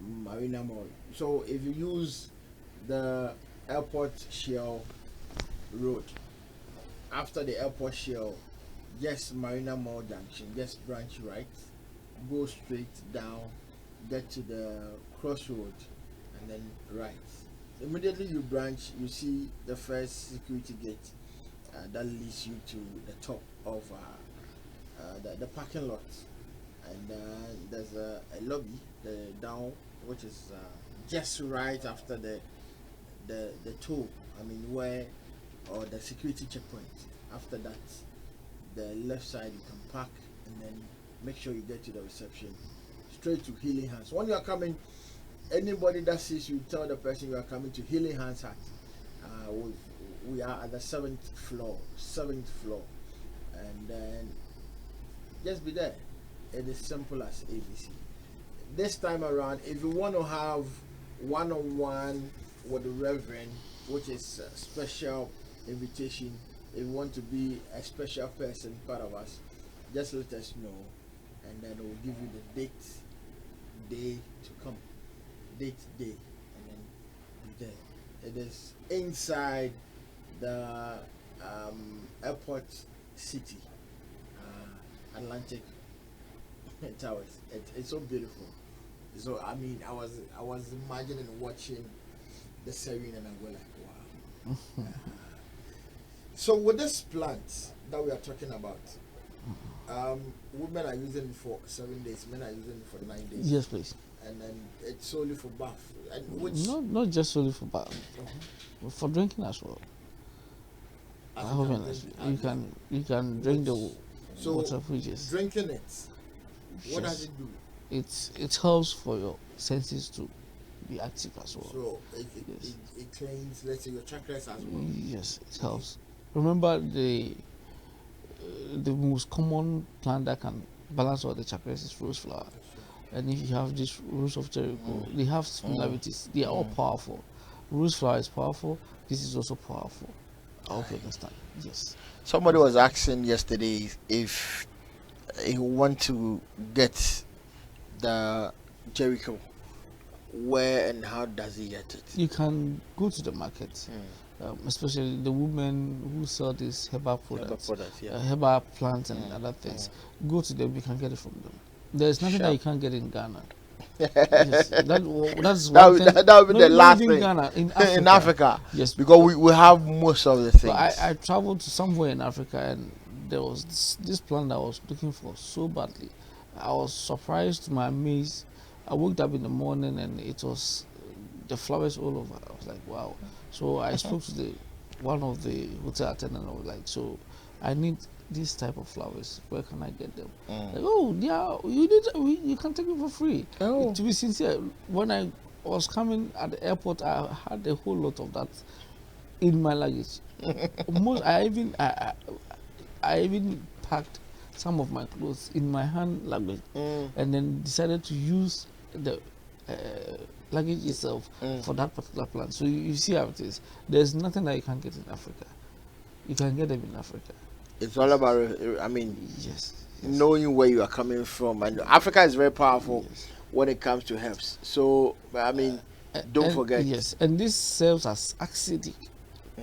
Speaker 1: Marina Mall. So if you use the Airport Shell Road, after the Airport Shell, just Marina Mall Junction, just branch right, go straight down, get to the crossroad, and then right. Immediately you branch, you see the first security gate that leads you to the top of the parking lot, and there's a lobby down, which is just right after the toll. I mean, where, or the security checkpoint. After that, the left side you can park, and then make sure you get to the reception, straight to Healing Hands. When you are coming, anybody that sees you, tell the person you are coming to Healing Hands Hut. We are at the 7th floor, and then just be there. It is simple as ABC. This time around, if you want to have one-on-one with the Reverend, which is a special invitation, if you want to be a special person, part of us, just let us know, and then we'll give you the day to come, day, and then be there. It is inside the airport city, Atlantic Towers. It's so beautiful. So I mean, I was imagining watching the serene, and I go like, wow. So with this plant that we are talking about, women are using it for 7 days, men are using it for 9 days.
Speaker 2: Yes, please.
Speaker 1: And then it's solely for bath. And which
Speaker 2: Not just solely for bath, but for drinking as well. I hope you can drink the
Speaker 1: so
Speaker 2: water which is
Speaker 1: drinking it. What
Speaker 2: yes.
Speaker 1: does it do?
Speaker 2: It helps for your senses to be active as well.
Speaker 1: So
Speaker 2: Yes.
Speaker 1: it cleans, let's say, your chakras as well.
Speaker 2: Yes, it helps. Remember the most common plant that can balance all the chakras is rose flower. And if you have this rose of Jericho, they have similarities. They are all powerful. Rose flower is powerful. This is also powerful. I hope you understand. Yes.
Speaker 3: Somebody was asking yesterday if he want to get the Jericho. where and how does he get it?
Speaker 2: You can go to the market, especially the women who sell these herbal products, herbal plants and other things. Go to them, you can get it from them. There's nothing that you can't get in Ghana. Yes, that's one thing.
Speaker 3: That would be the last thing.
Speaker 2: Ghana,
Speaker 3: in Africa.
Speaker 2: Yes,
Speaker 3: because we have most of the things.
Speaker 2: I traveled to somewhere in Africa, and there was this plant that I was looking for so badly. I was surprised to my amaze. I woke up in the morning and it was the flowers all over. I was like, wow. So I spoke to one of the hotel attendant. I was like, so I need this type of flowers. Where can I get them? Like, oh, yeah, you can take it for free.
Speaker 3: Oh.
Speaker 2: To be sincere, when I was coming at the airport, I had a whole lot of that in my luggage. I even packed some of my clothes in my hand luggage, and then decided to use the luggage itself for that particular plant. So you see how it is. There's nothing that you can get in Africa. You can get them in Africa.
Speaker 3: It's all about,
Speaker 2: yes,
Speaker 3: knowing where you are coming from. And Africa is very powerful when it comes to herbs. So, don't forget.
Speaker 2: Yes, and this serves as acidic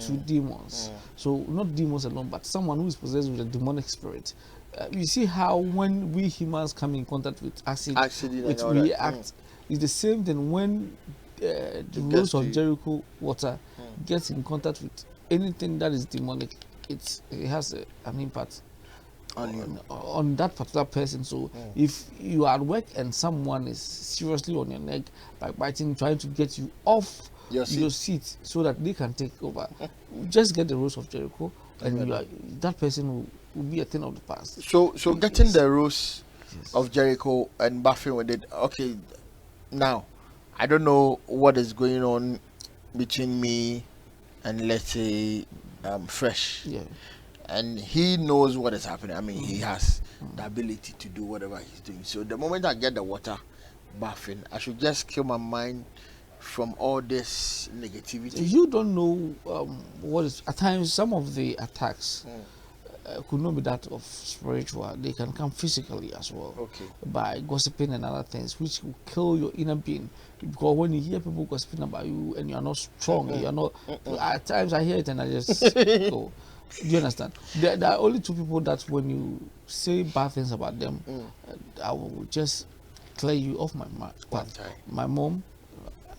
Speaker 2: to demons. So, not demons alone, but someone who is possessed with a demonic spirit. You see how when we humans come in contact with acid it reacts. It's the same thing when the rose of Jericho water gets in contact with anything that is demonic. It has an impact on that particular person. So if you are at work and someone is seriously on your neck by biting, trying to get you off your seat so that they can take over, just get the rose of Jericho, and that person will be a thing of the past.
Speaker 3: So getting the rose of Jericho and buffing with it. Okay, now I don't know what is going on between me and, let's say, Fresh, and he knows what is happening. He has the ability to do whatever he's doing. So the moment I get the water bathing, I should just kill my mind from all this negativity.
Speaker 2: You don't know what is. At times, some of the attacks could not be that of spiritual. They can come physically as well, by gossiping and other things, which will kill your inner being. Because when you hear people gossiping about you and you are not strong, you are not. At times I hear it and I just go. Do you understand? There are only two people that when you say bad things about them, I will just clear you off my path. My mom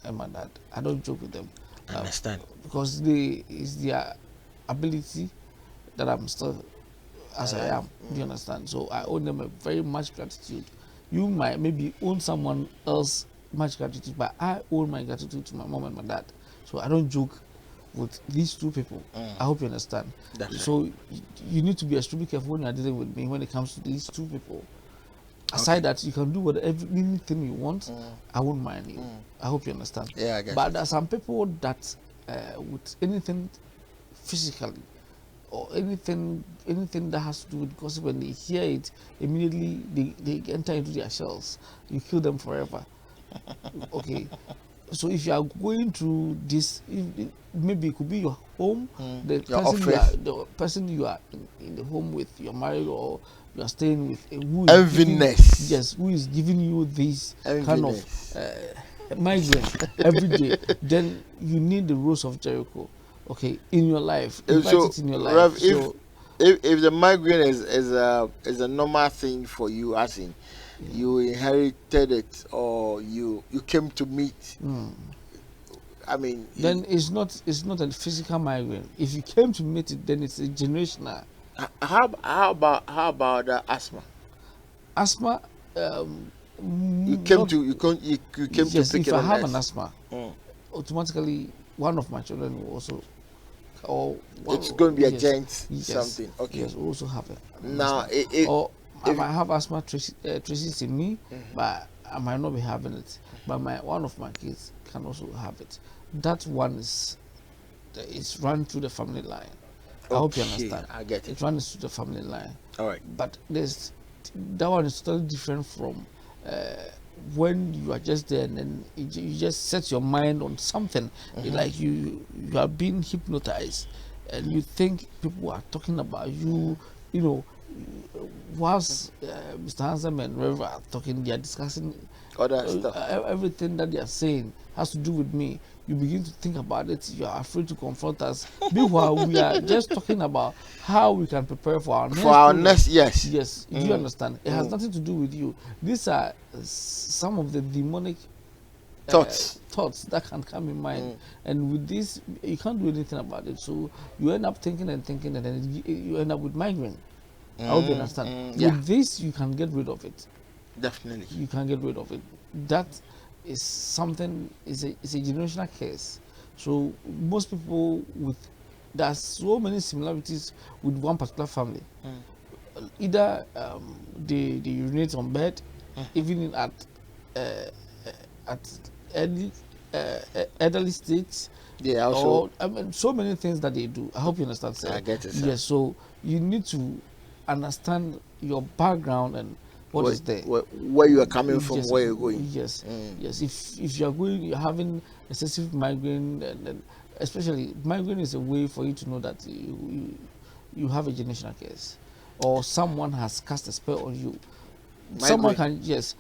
Speaker 2: and my dad. I don't joke with them.
Speaker 3: I understand.
Speaker 2: Because it's their ability that I'm still as I am. Do you understand? So I owe them a very much gratitude. You might maybe owe someone else much gratitude, but I owe my gratitude to my mom and my dad. So I don't joke with these two people. I hope you understand. So you need to be extremely careful when you're dealing with me when it comes to these two people. Aside that, you can do anything you want. I won't mind you. I hope you understand.
Speaker 3: Yeah, I guess.
Speaker 2: But there are some people that with anything physically or anything that has to do with gossip, when they hear it, immediately they enter into their shells. You kill them forever. Okay. So if you are going through this, maybe it could be your home, the person you are in the home with, you're married or you are staying with, who is giving you this kind of migraine every day, then you need the rose of Jericho, okay, in your life. Invite it in your life.
Speaker 3: Rev, if the migraine is a normal thing for you, as in you inherited it or you came to meet,
Speaker 2: then it's not a physical migraine. If you came to meet it, then it's a generational.
Speaker 3: How about asthma?
Speaker 2: Asthma.
Speaker 3: You came to pick
Speaker 2: if I have an asthma, automatically one of my children will also.
Speaker 3: It's going to be a giant something. Okay.
Speaker 2: Yes, we also have it.
Speaker 3: Now,
Speaker 2: I might have asthma traces in me, but I might not be having it. But one of my kids can also have it. That one is run through the family line. I hope you understand.
Speaker 3: I get it.
Speaker 2: It runs through the family line.
Speaker 3: All right.
Speaker 2: But that one is totally different from when you are just there and then you just set your mind on something, like you are being hypnotized and you think people are talking about you, whilst Mr. Hansen and Rev are talking, they are discussing
Speaker 3: Other stuff.
Speaker 2: everything that they are saying has to do with me. You begin to think about it. You are afraid to confront us. Meanwhile, we are just talking about how we can prepare for our next.
Speaker 3: For our
Speaker 2: program.
Speaker 3: next, yes.
Speaker 2: Yes, do you understand? It has nothing to do with you. These are some of the demonic thoughts that can come in mind, and with this, you can't do anything about it. So you end up thinking and thinking, and then you end up with migraine. I hope you understand.
Speaker 3: Yeah.
Speaker 2: With this, you can get rid of it.
Speaker 3: Definitely.
Speaker 2: You can get rid of it. That is something. Is a generational curse. So most people there's so many similarities with one particular family. Either they urinate on bed, even at early elderly states.
Speaker 3: Yeah, also.
Speaker 2: Or, I mean, so many things that they do. I hope you understand, sir.
Speaker 3: I get it, sir.
Speaker 2: Yes, so you need to understand your background and what is there.
Speaker 3: Where you are coming from,
Speaker 2: Yes,
Speaker 3: where you're going.
Speaker 2: Yes, yes. If you're having excessive migraine, and especially migraine is a way for you to know that you have a generational curse, or someone has cast a spell on you.
Speaker 3: Migraine.
Speaker 2: Someone can, yes.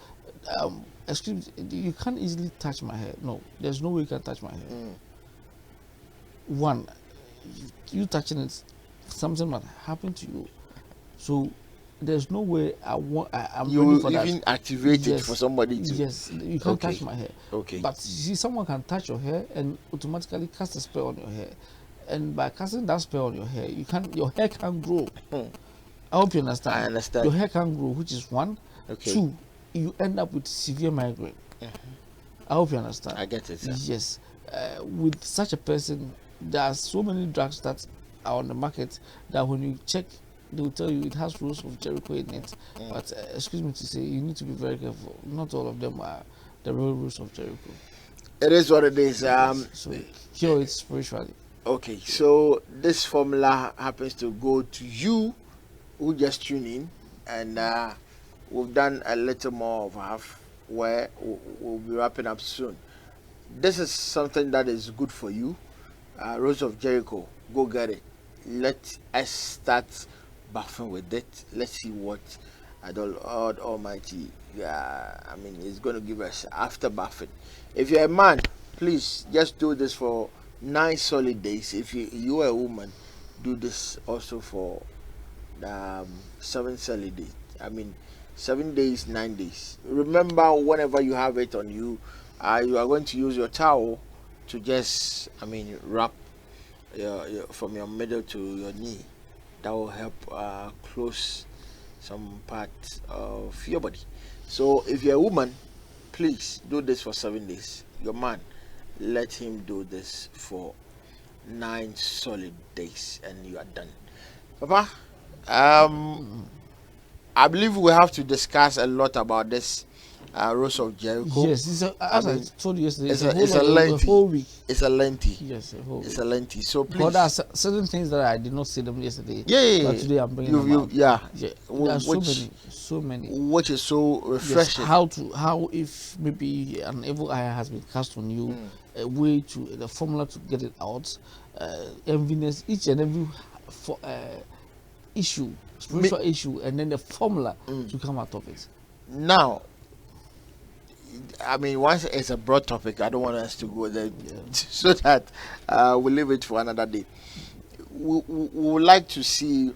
Speaker 2: Excuse me, you can't easily touch my hair. No, there's no way you can touch my hair. One, you touching it, something might happen to you. So there's no way I'm ready for that.
Speaker 3: You even activate it for somebody to.
Speaker 2: Yes, you can't touch my hair.
Speaker 3: Okay.
Speaker 2: But you see, someone can touch your hair and automatically cast a spell on your hair, and by casting that spell on your hair, your hair can't grow. I hope you understand.
Speaker 3: I understand.
Speaker 2: Your hair can't grow, which is one.
Speaker 3: Okay.
Speaker 2: Two, you end up with severe migraine. I hope you understand.
Speaker 3: I get it, sir.
Speaker 2: Yes. With such a person, there are so many drugs that are on the market that when you check, they will tell you it has rules of Jericho in it. But excuse me to say, you need to be very careful. Not all of them are the real rules of Jericho.
Speaker 3: It is what it is.
Speaker 2: So cure it spiritually.
Speaker 3: Okay, so this formula happens to go to you who just tune in, and we've done a little more of half where we'll be wrapping up soon. This is something that is good for you. Rose of Jericho, go get it. Let us start buffing with it. Let's see what the Lord Almighty is going to give us after buffing. If you're a man, please just do this for 9 solid days. If you are a woman, do this also for 7 solid days. 7 days, 9 days. Remember, whenever you have it on you, you are going to use your towel to just wrap from your middle to your knee. That will help close some part of your body. So if you're a woman, please do this for 7 days. Your man, let him do this for 9 solid days, and you are done. Papa, I believe we have to discuss a lot about this Rose of Jericho.
Speaker 2: Yes, as I told you yesterday,
Speaker 3: it's a
Speaker 2: whole week.
Speaker 3: It's a lengthy.
Speaker 2: Yes, a whole
Speaker 3: it's
Speaker 2: week.
Speaker 3: a lengthy. So please.
Speaker 2: But there are certain things that I did not say them yesterday.
Speaker 3: Yeah.
Speaker 2: But today I'm bringing them out.
Speaker 3: Yeah.
Speaker 2: There are so many.
Speaker 3: Which is so refreshing.
Speaker 2: Yes, how if maybe an evil eye has been cast on you, a way to the formula to get it out, enviness, each and every issue, spiritual issue, and then the formula to come out of it.
Speaker 3: Now, once it's a broad topic, I don't want us to go there, so that we'll leave it for another day. We would like to see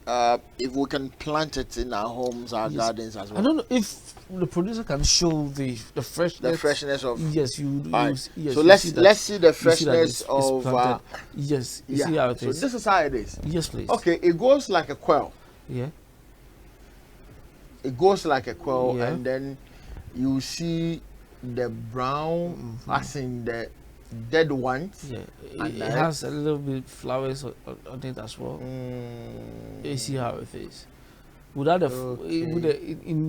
Speaker 3: if we can plant it in our homes, our gardens as well.
Speaker 2: I don't know if the producer can show the freshness.
Speaker 3: The freshness of.
Speaker 2: Yes, yes.
Speaker 3: So let's see the freshness of.
Speaker 2: Yes, you see how it is.
Speaker 3: So this is how it is.
Speaker 2: Yes, please.
Speaker 3: Okay, it goes like a quail.
Speaker 2: Yeah.
Speaker 3: It goes like a quail,
Speaker 2: Yeah.
Speaker 3: and then you see the brown, as in the dead ones.
Speaker 2: Yeah, it has a little bit flowers on it as well. You see how it is. Without in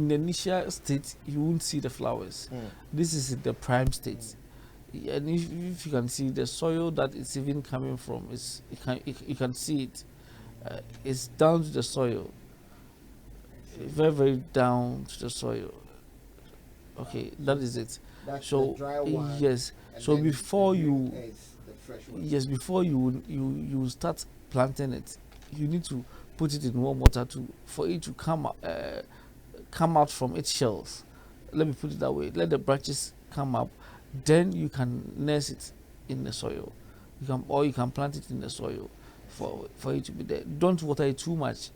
Speaker 2: the initial state, you won't see the flowers. This is in the prime state, and if you can see the soil that it's even coming from, you can see it. It's down to the soil, very very down to the soil. Okay, that is it.
Speaker 1: That's
Speaker 2: so
Speaker 1: the dry one,
Speaker 2: yes, so before you
Speaker 1: the fresh one.
Speaker 2: before you start planting it, you need to put it in warm water for it to come out from its shells. Let me put it that way. Let the branches come up, then you can nurse it in the soil. You can plant it in the soil for it to be there. Don't water it too much.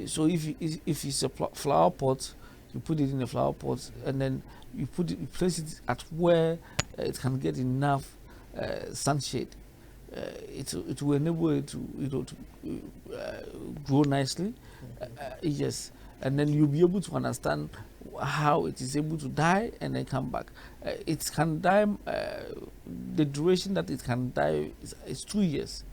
Speaker 2: So if it's a flower pot, you put it in a flower pot, and then you place it at where it can get enough sunshade. It will enable it to grow nicely. Yes, and then you'll be able to understand how it is able to die and then come back. It can die. The duration that it can die is 2 years.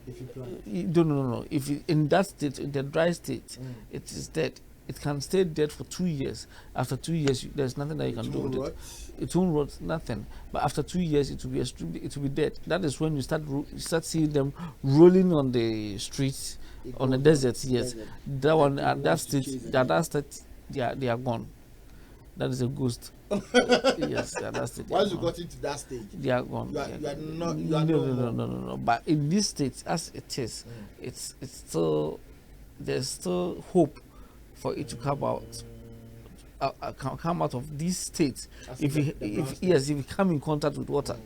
Speaker 1: If you plant.
Speaker 2: No. If in that state, in the dry state, it is dead. It can stay dead for 2 years. After 2 years, there's nothing that you can do with it. It won't rot, nothing. But after 2 years, it will be dead. That is when you start seeing them rolling on the streets, on the deserts. Yes, that one at that stage, they are gone. That is a ghost. Yes, that's it.
Speaker 1: Once you got into that stage,
Speaker 2: they are gone. No. But in this state, as it is, it's still, there's still hope for it to come out. Come out of this state. If you come in contact with water,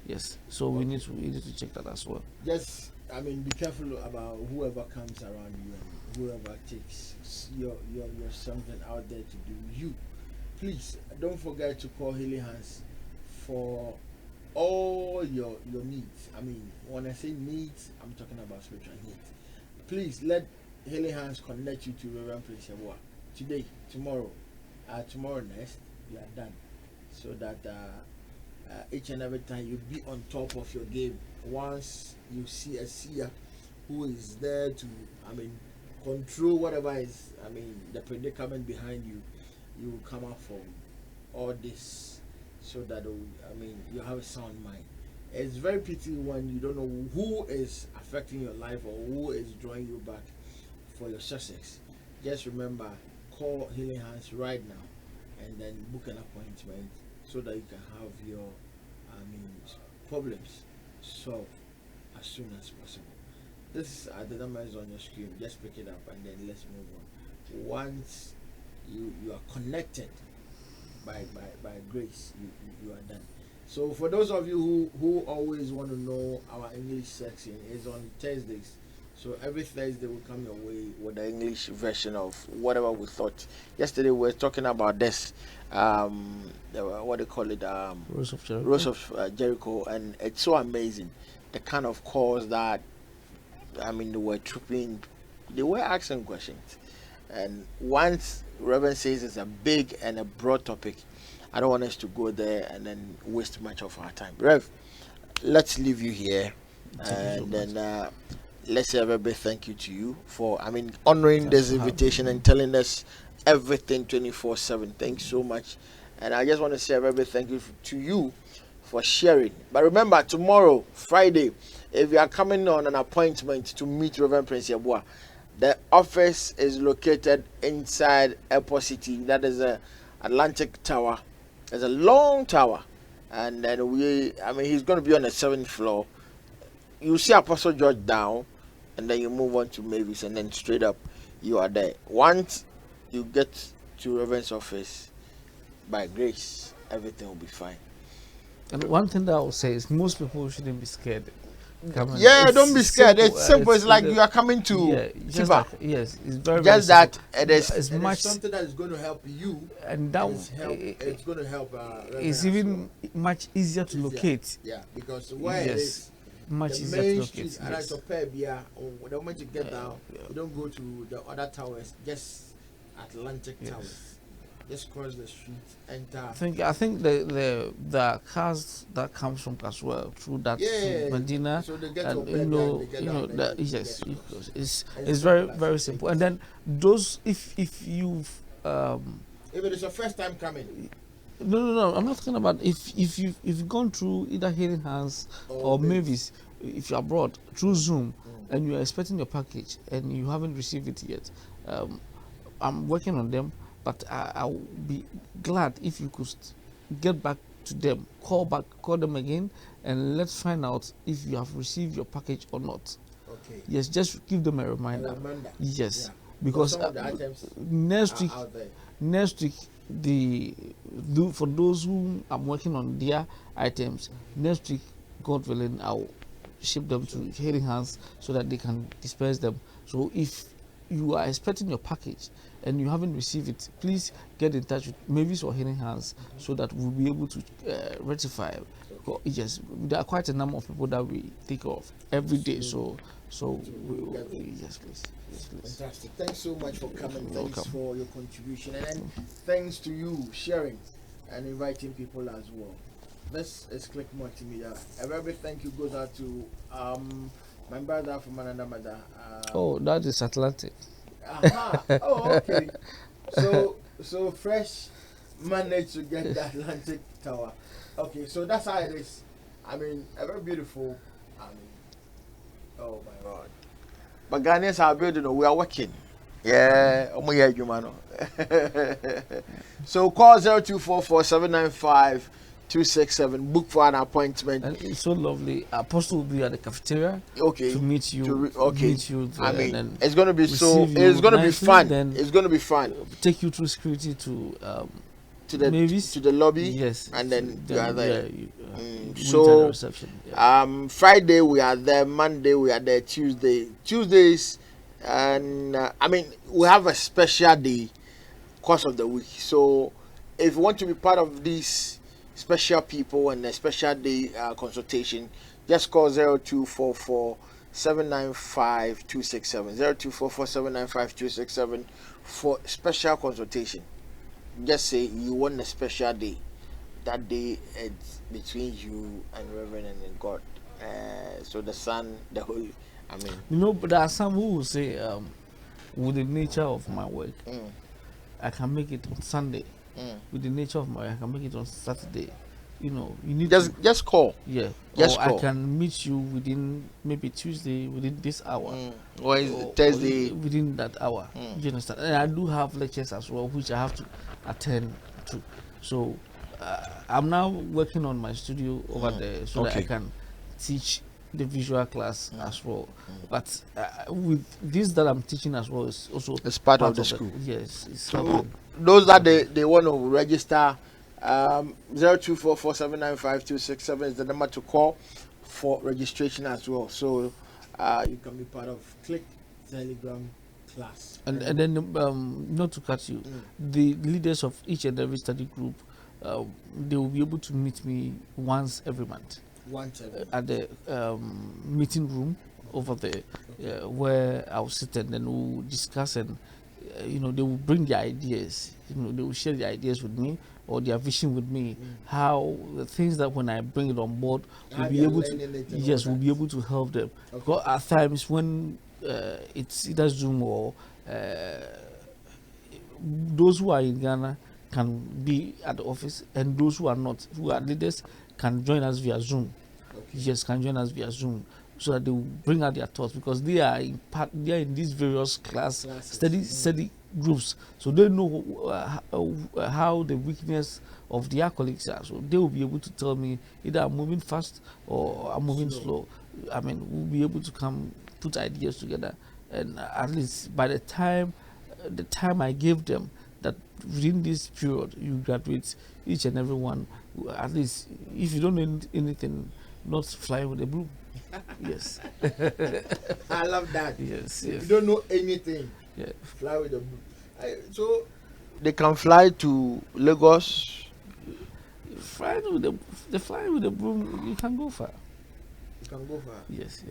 Speaker 2: yes. So we need to check that as well.
Speaker 1: Just, be careful about whoever comes around you and whoever takes your something out there to do you. Please don't forget to call Healing Hands for all your needs. When I say needs, I'm talking about spiritual needs. Please let Healing Hands connect you to Reverend Prince Yeboah today, tomorrow next, you are done, so that each and every time you be on top of your game. Once you see a seer who is there to control whatever is the predicament behind you, you will come out from all this, so that you have a sound mind. It's very pity when you don't know who is affecting your life or who is drawing you back for your success. Just remember, call Healing Hands right now and then book an appointment so that you can have your problems solved as soon as possible. This the number is on your screen. Just pick it up and then let's move on. Once you are connected by grace, you are done. So for those of you who always want to know, our English section is on Thursdays. So every Thursday will come your way with the English version of whatever we thought. Yesterday we were talking about this, what they call it,
Speaker 2: Rose of Jericho.
Speaker 1: Rose of Jericho, and it's so amazing the kind of calls that they were trooping. They were asking questions, and once Reverend says it's a big and a broad topic, I don't want us to go there and then waste much of our time. Rev, let's leave you here, and then let's say a very big thank you to you for honoring this invitation and telling us everything 24/7. Thanks so much. And I just want to say a very big thank you to you for sharing. But remember, tomorrow, Friday, if you are coming on an appointment to meet Reverend Prince Yeboah, the office is located inside Airport City. That is a Atlantic Tower. It's a long tower, and then he's going to be on the 7th floor. You see Apostle George down, and then you move on to Mavis, and then straight up you are there. Once you get to Reverend's office, by grace, everything will be fine.
Speaker 2: And one thing that I will say is most people shouldn't be scared.
Speaker 1: Don't be scared. It's simple. It's like you are coming to
Speaker 2: yes, it's very
Speaker 1: just
Speaker 2: very
Speaker 1: that it is
Speaker 2: much
Speaker 1: something that is going to help you,
Speaker 2: and that
Speaker 1: it's going to help.
Speaker 2: It's even much easier to locate.
Speaker 1: Yeah, because where it is
Speaker 2: much
Speaker 1: the
Speaker 2: easier
Speaker 1: main
Speaker 2: to locate.
Speaker 1: street, and it's a pair beer. The moment you get down, you don't go to the other towers. Just Atlantic Towers. Just cross the street, enter.
Speaker 2: I think the cars that comes from Kaswa through that to Medina,
Speaker 1: so they get
Speaker 2: and it's very simple. And then those if you've
Speaker 1: if it is your first time coming.
Speaker 2: No, I'm not talking about if you've gone through either Healing Hands or Mavis, if you're abroad through Zoom and you're expecting your package and you haven't received it yet. I'm working on them. But I'll be glad if you could get back to them, call them again, and let's find out if you have received your package or not.
Speaker 1: Okay.
Speaker 2: Yes, just give them a
Speaker 1: A
Speaker 2: reminder.
Speaker 1: reminder.
Speaker 2: Yes,
Speaker 1: Yeah.
Speaker 2: because
Speaker 1: some of the items
Speaker 2: next
Speaker 1: are
Speaker 2: week,
Speaker 1: out there.
Speaker 2: next week, for those who I'm working on their items, next week, God willing, I'll ship them to Healing Hands so that they can disperse them. So if you are expecting your package and you haven't received it, please get in touch with Mavis or Healing Hands so that we'll be able to rectify. Yes, there are quite a number of people that we take of every day. So yes, please. Yes, please.
Speaker 1: Fantastic. Thanks so much for coming.
Speaker 2: You're
Speaker 1: Thanks
Speaker 2: welcome.
Speaker 1: for your contribution. And then thanks to you sharing and inviting people as well. This is Click Multimedia. A very big thank you goes out to my brother from another mother.
Speaker 2: Oh, that is Atlantic.
Speaker 1: Oh, okay. So fresh managed to get the Atlantic Tower. Okay, so that's how it is. I mean, a very beautiful. I mean, oh my God.
Speaker 3: But Ghanaians are building, we are working. Yeah, so call 0244 book for an appointment.
Speaker 2: And it's so lovely. Apostle will be at the cafeteria
Speaker 3: Okay.
Speaker 2: to meet you.
Speaker 3: Okay.
Speaker 2: Meet you there,
Speaker 3: I
Speaker 2: and
Speaker 3: mean,
Speaker 2: then
Speaker 3: it's going to be
Speaker 2: receive you
Speaker 3: it's going to be
Speaker 2: nicely,
Speaker 3: fun.
Speaker 2: then
Speaker 3: It's going to be fun.
Speaker 2: take you through security to Mavis.
Speaker 3: To the lobby.
Speaker 2: Yes.
Speaker 3: And then you are there.
Speaker 2: Yeah, you enter
Speaker 3: So
Speaker 2: the reception. Yeah.
Speaker 3: Friday we are there, Monday we are there, Tuesdays, and I mean we have a special day course of the week. So if you want to be part of these special people and a special day consultation, just call 0244 795 267 0244 795 267 for special consultation. Just say you want a special day. That day it's between you and Reverend and God. So the Son, the Holy. I mean,
Speaker 2: You know, but there are some who will say, with the nature of my work, I can make it on Sunday. With the nature of my work, I can make it on Saturday. You know, you need
Speaker 3: just call.
Speaker 2: Yeah.
Speaker 3: Just
Speaker 2: or
Speaker 3: call.
Speaker 2: I can meet you within maybe Tuesday within this hour.
Speaker 3: Or is it Thursday?
Speaker 2: Or within that hour. You understand? And I do have lectures as well, which I have to attend to. So I'm now working on my studio over there so that I can teach the visual class as well. But with this that I'm teaching as well is also
Speaker 3: It's part of the school.
Speaker 2: Yes. It's
Speaker 3: So those that they want to register, 0244 795 267 is the number to call for registration as well. So
Speaker 1: You can be part of Click Telegram class.
Speaker 2: and then not to cut you, the leaders of each and every study group, they will be able to meet me once every month at the meeting room over there, where I'll sit and then we'll discuss, and they will bring their ideas. They will share their ideas with me or their vision with me. How the things that when I bring it on board, we'll be able to we'll be able to help them. Because at times when it's either Zoom or those who are in Ghana can be at the office, and those who are not, who are leaders, can join us via Zoom. Yes, can join us via Zoom, so that they will bring out their thoughts, because they are in these various study groups, so they know how the weakness of their colleagues are. So they will be able to tell me either I'm moving fast or I'm moving slow. I mean, we'll be able to come put ideas together, and at least by the time I gave them, that within this period you graduate, each and every one, at least if you don't know anything, not fly with a broom. Yes.
Speaker 1: I love that.
Speaker 2: Yes.
Speaker 1: If you don't know anything, fly with a broom. So
Speaker 3: they can fly to Lagos.
Speaker 2: Flying with the broom, you can go far.
Speaker 1: You can go far.
Speaker 2: Yes.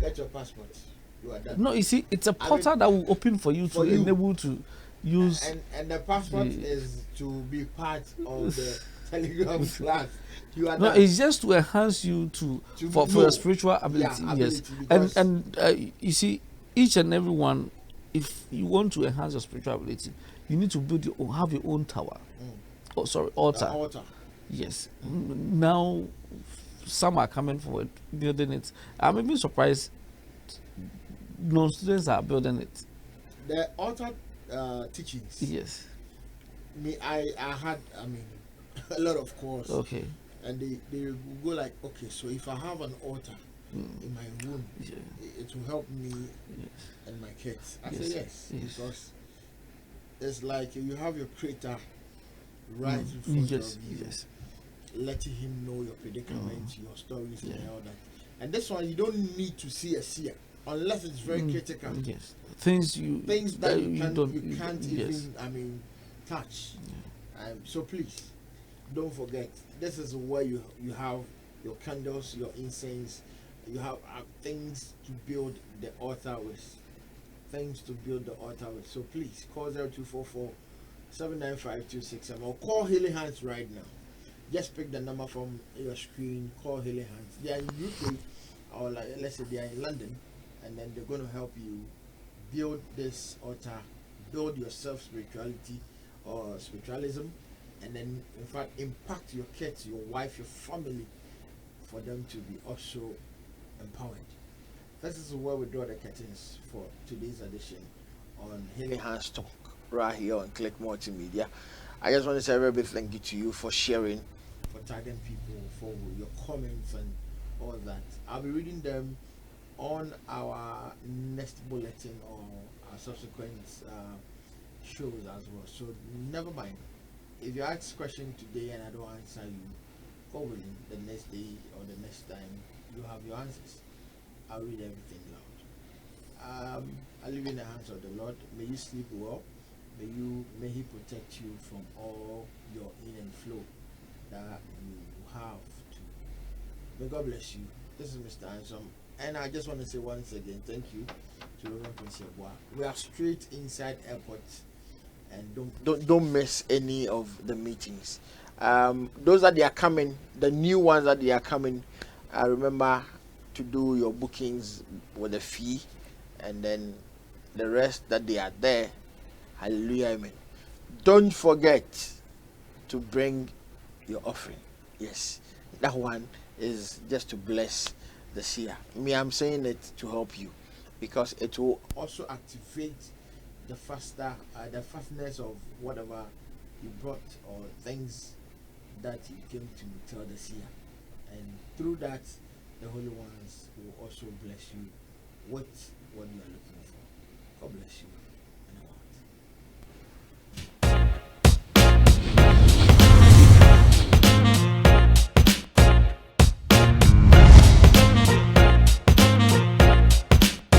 Speaker 1: Get your passport. You are done.
Speaker 2: No, you see, it's a portal that will open for you to enable to use.
Speaker 1: And the passport is to be part of the Telegram class. You are
Speaker 2: No,
Speaker 1: done.
Speaker 2: it's just to enhance you for your spiritual ability. Yes, and you see, each and every one, if you want to enhance your spiritual ability, you need to have your own tower. Altar. Yes. Now, some are coming forward building it. I'm even surprised non-students are building it.
Speaker 1: The altar teachings.
Speaker 2: Yes.
Speaker 1: I had a lot of course.
Speaker 2: Okay.
Speaker 1: And they go like, okay, so if I have an altar, in my womb.
Speaker 2: Yeah.
Speaker 1: It will help me
Speaker 2: Yes.
Speaker 1: and my kids. I
Speaker 2: Yes.
Speaker 1: say yes,
Speaker 2: Yes.
Speaker 1: because it's like you have your creator right in front
Speaker 2: Yes.
Speaker 1: of you,
Speaker 2: Yes.
Speaker 1: letting him know your predicaments, your stories, and
Speaker 2: Yeah.
Speaker 1: all that. And this one, you don't need to see a seer unless it's very critical.
Speaker 2: Yes. Things
Speaker 1: That you can't
Speaker 2: yes.
Speaker 1: even, I mean, touch. So please, don't forget. This is where you have your candles, your incense. You have things to build the altar with. Things to build the altar with. So please call 0244 795 or call Healing Hands right now. Just pick the number from your screen. Call Healing Hands. They are in UK, or like, let's say they are in London, and then they're going to help you build this altar, build your self spirituality or spiritualism, and then in fact impact your kids, your wife, your family, for them to be also empowered. This is where we draw the curtains for today's edition on Healing Hands Talk right here on Click Multimedia. I just want to say a very big thank you to you for sharing, for tagging people, for your comments and all that. I'll be reading them on our next bulletin or our subsequent shows as well. So never mind. If you ask question today and I don't answer you, go willing the next day or the next time you have your answers. I'll read everything loud. I leave in the hands of the Lord. May you sleep well. May He protect you from all your in and flow that you have to. May God bless you. This is Mr. Ansom, and I just want to say once again, thank you to Reverend Prince Yeboah. We are straight inside airport, and don't miss any of the meetings. Those that they are coming, the new ones that they are coming. Remember to do your bookings with a fee, and then the rest that they are there. Hallelujah, amen. Don't forget to bring your offering. Yes, that one is just to bless the seer. Me, I'm saying it to help you, because it will also activate the fastness of whatever you brought or things that you came to tell the seer, and through that, the Holy Ones will also bless you with what you are looking for. God bless you.